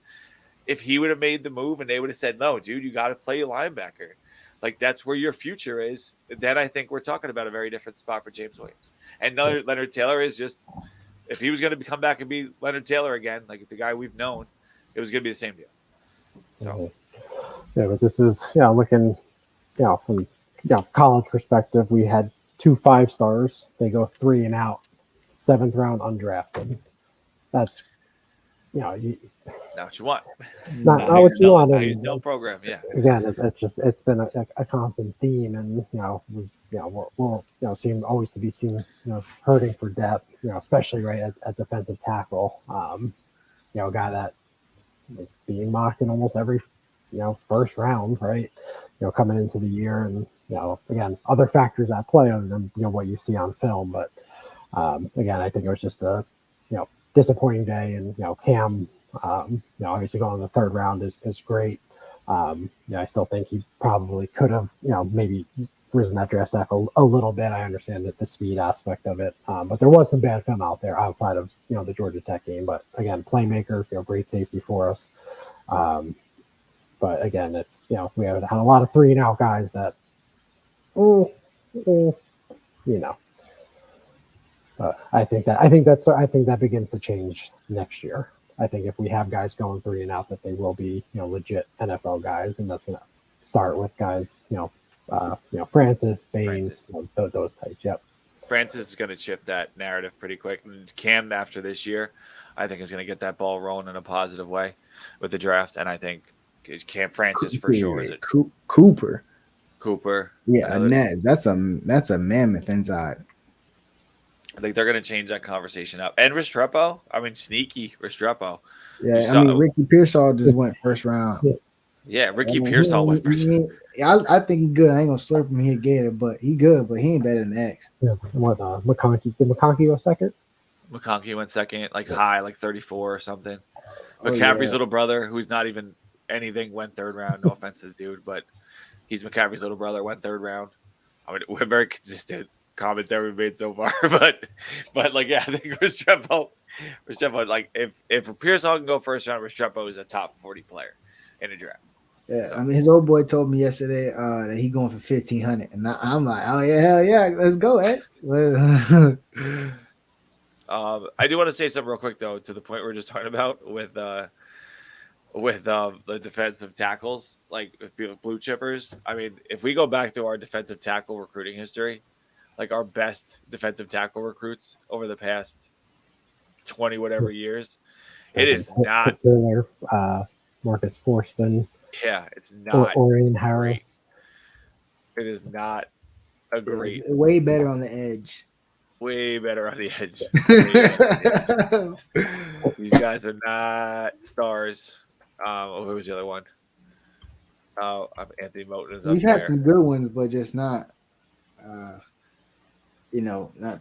If he would have made the move and they would have said, no, dude, you got to play linebacker. Like, that's where your future is. Then I think we're talking about a very different spot for James Williams. And Leonard Taylor is just, if he was going to come back and be Leonard Taylor again, like the guy we've known, it was going to be the same deal. So, yeah, but this is, looking, from college perspective, we had 2 5-stars. They go 3 and out, 7th round undrafted. That's, not what you want. Not what you want. No program, yeah. Again, it's been a constant theme, and we'll seem always to be seen hurting for depth, especially right at defensive tackle. A guy that being mocked in almost every first round, right? Coming into the year, and again, other factors at play other than what you see on film, but again, I think it was just a disappointing day, and Cam, obviously going in the 3rd round is great. I still think he probably could have maybe risen that draft stack a little bit. I understand that the speed aspect of it, but there was some bad film out there outside of the Georgia Tech game. But again, playmaker, great safety for us. But again, it's we have had a lot of 3 and out guys that, I think that begins to change next year. I think if we have guys going 3 and out, that they will be legit NFL guys, and that's going to start with guys Francis, Bain, those types. Yep. Francis is going to shift that narrative pretty quick. And Cam, after this year, I think is going to get that ball rolling in a positive way with the draft. And I think Cam Francis for sure is it. Cooper. Yeah, that's a mammoth inside. I think they're going to change that conversation up. And Restrepo, sneaky Restrepo. Yeah, Ricky Pearsall just went 1st round. Yeah, Ricky Pearsall went first. I think he's good. I ain't gonna slurp him here, Gator, but he good, but he ain't better than X. Yeah, what McConkey? Did McConkey go 2nd? McConkey went 2nd, high, 34 or something. McCaffrey's little brother, who's not even anything, went 3rd round. No offense to the dude, but he's McCaffrey's little brother, went 3rd round. We're very consistent commentary we made so far, but yeah, I think Restrepo, if Pearsall can go 1st round, Restrepo is a top 40 player in the draft. Yeah, I mean, his old boy told me yesterday that he going for 1,500, and I'm like, oh yeah, hell yeah, let's go, X. I do want to say something real quick though, to the point we we're just talking about with the defensive tackles, like blue chippers. I mean, if we go back to our defensive tackle recruiting history, like our best defensive tackle recruits over the past 20 whatever years, it is not Taylor, Marcus Forston. Yeah, it's not Orion Harris. Great. It is not a great. It's way better on the edge. Way better on the edge. These guys are not stars. Who was the other one? Anthony Moten is up We've had there. some good ones, but just not, not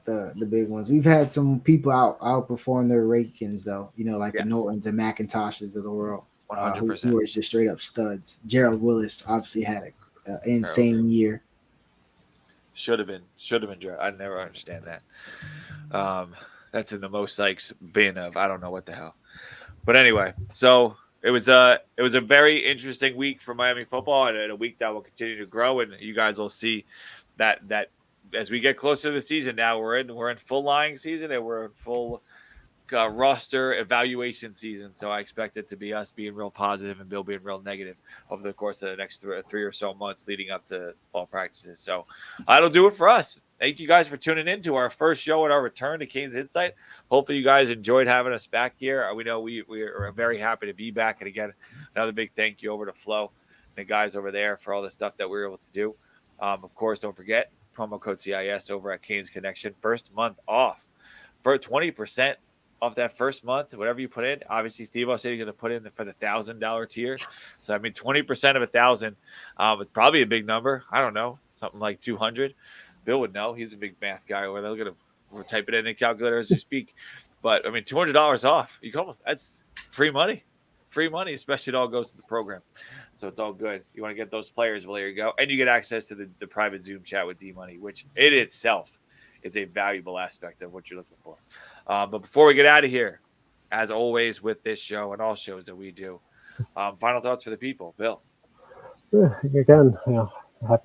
the big ones. We've had some people outperform their rankings, though. Like the Nortons and McIntoshes of the world. 100%. Who are just straight up studs. Gerald Willis obviously had an insane year. Should have been Gerald. I never understand that. That's in the most Sykes bin of I don't know what the hell. But anyway, so it was a very interesting week for Miami football, and a week that will continue to grow. And you guys will see that as we get closer to the season, now we're in full lying season, and we're in full roster evaluation season. So I expect it to be us being real positive and Bill being real negative over the course of the next three or so months leading up to fall practices. So that'll do it for us. Thank you guys for tuning in to our first show and our return to Canes Insight. Hopefully you guys enjoyed having us back here. We know we are very happy to be back. And again, another big thank you over to Flo and the guys over there for all the stuff that we were able to do. Of course, don't forget promo code CIS over at Canes Connection. First month off for 20% off that first month, whatever you put in. Obviously, Stevo said he's going to put in for the $1,000 tier. So, I mean, 20% of 1,000 it's probably a big number. I don't know, something like 200. Bill would know. He's a big math guy over there. We're typing it in a calculator as we speak. But, I mean, $200 off. That's free money. Free money, especially it all goes to the program. So it's all good. You want to get those players, well, there you go. And you get access to the private Zoom chat with D-Money, which in itself is a valuable aspect of what you're looking for. But before we get out of here, as always with this show and all shows that we do, final thoughts for the people. Bill. Again,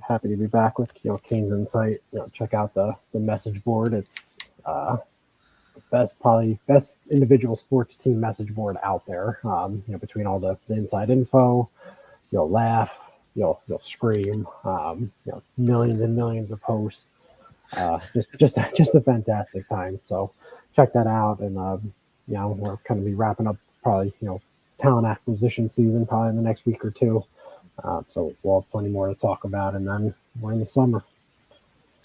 happy to be back with Canes Insight. Check out the message board. It's best individual sports team message board out there. Between all the inside info, you'll laugh, you'll scream. Millions and millions of posts. Just a fantastic time. So check that out. And we're kind of be wrapping up probably talent acquisition season probably in the next week or two. So we'll have plenty more to talk about, and then we're in the summer.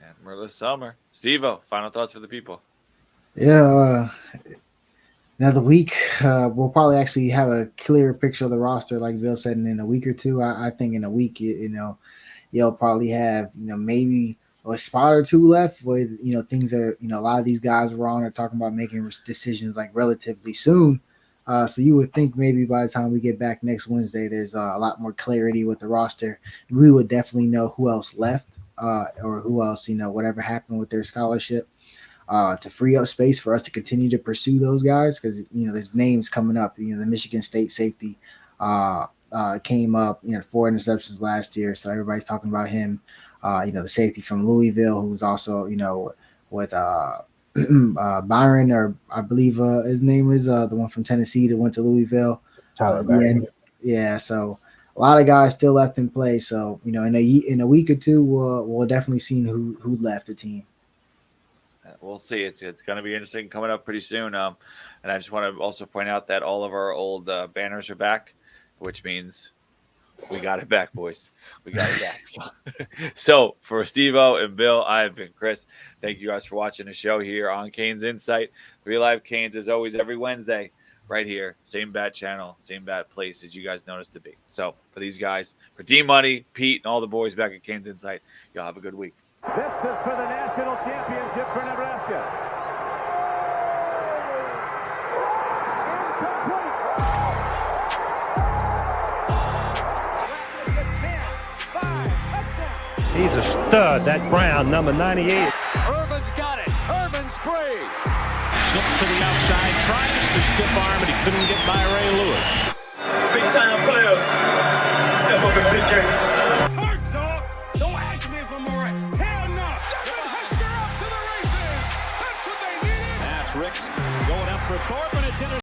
And we're in the summer. Stevo, final thoughts for the people. Yeah, another week. We'll probably actually have a clearer picture of the roster, like Bill said, in a week or two. I think in a week, you'll probably have maybe a spot or two left where things are a lot of these guys were on are talking about making decisions like relatively soon. So you would think maybe by the time we get back next Wednesday, there's a lot more clarity with the roster. We would definitely know who else left or who else, whatever happened with their scholarship to free up space for us to continue to pursue those guys. Because, there's names coming up. The Michigan State safety came up, 4 interceptions last year. So everybody's talking about him. The safety from Louisville, who's also, with Byron, or I believe his name is the one from Tennessee that went to Louisville. Yeah, so a lot of guys still left in play. So in a week or two, we'll definitely see who left the team. We'll see. It's going to be interesting coming up pretty soon. And I just want to also point out that all of our old banners are back, which means we got it back, boys. We got it back. So for Stevo and Bill, I've been Chris. Thank you guys for watching the show here on Canes Insight. 3 Live Canes, as always, every Wednesday, right here. Same bat channel, same bat place as you guys know us to be. So for these guys, for D-Money, Pete, and all the boys back at Canes Insight, y'all have a good week. This is for the national championship for Nebraska. He's a stud, that Brown, number 98. Irvin's got it. Irvin spree. Slips to the outside, tries to stiff arm, but he couldn't get by Ray Lewis. Big time players. Step up Eddie Kane. Hurt, dog. Don't ask me if I'm all right. Hell no. Devin Hester up to the races. That's what they needed. That's Ricks going up for Thorpe, and it's intercepted.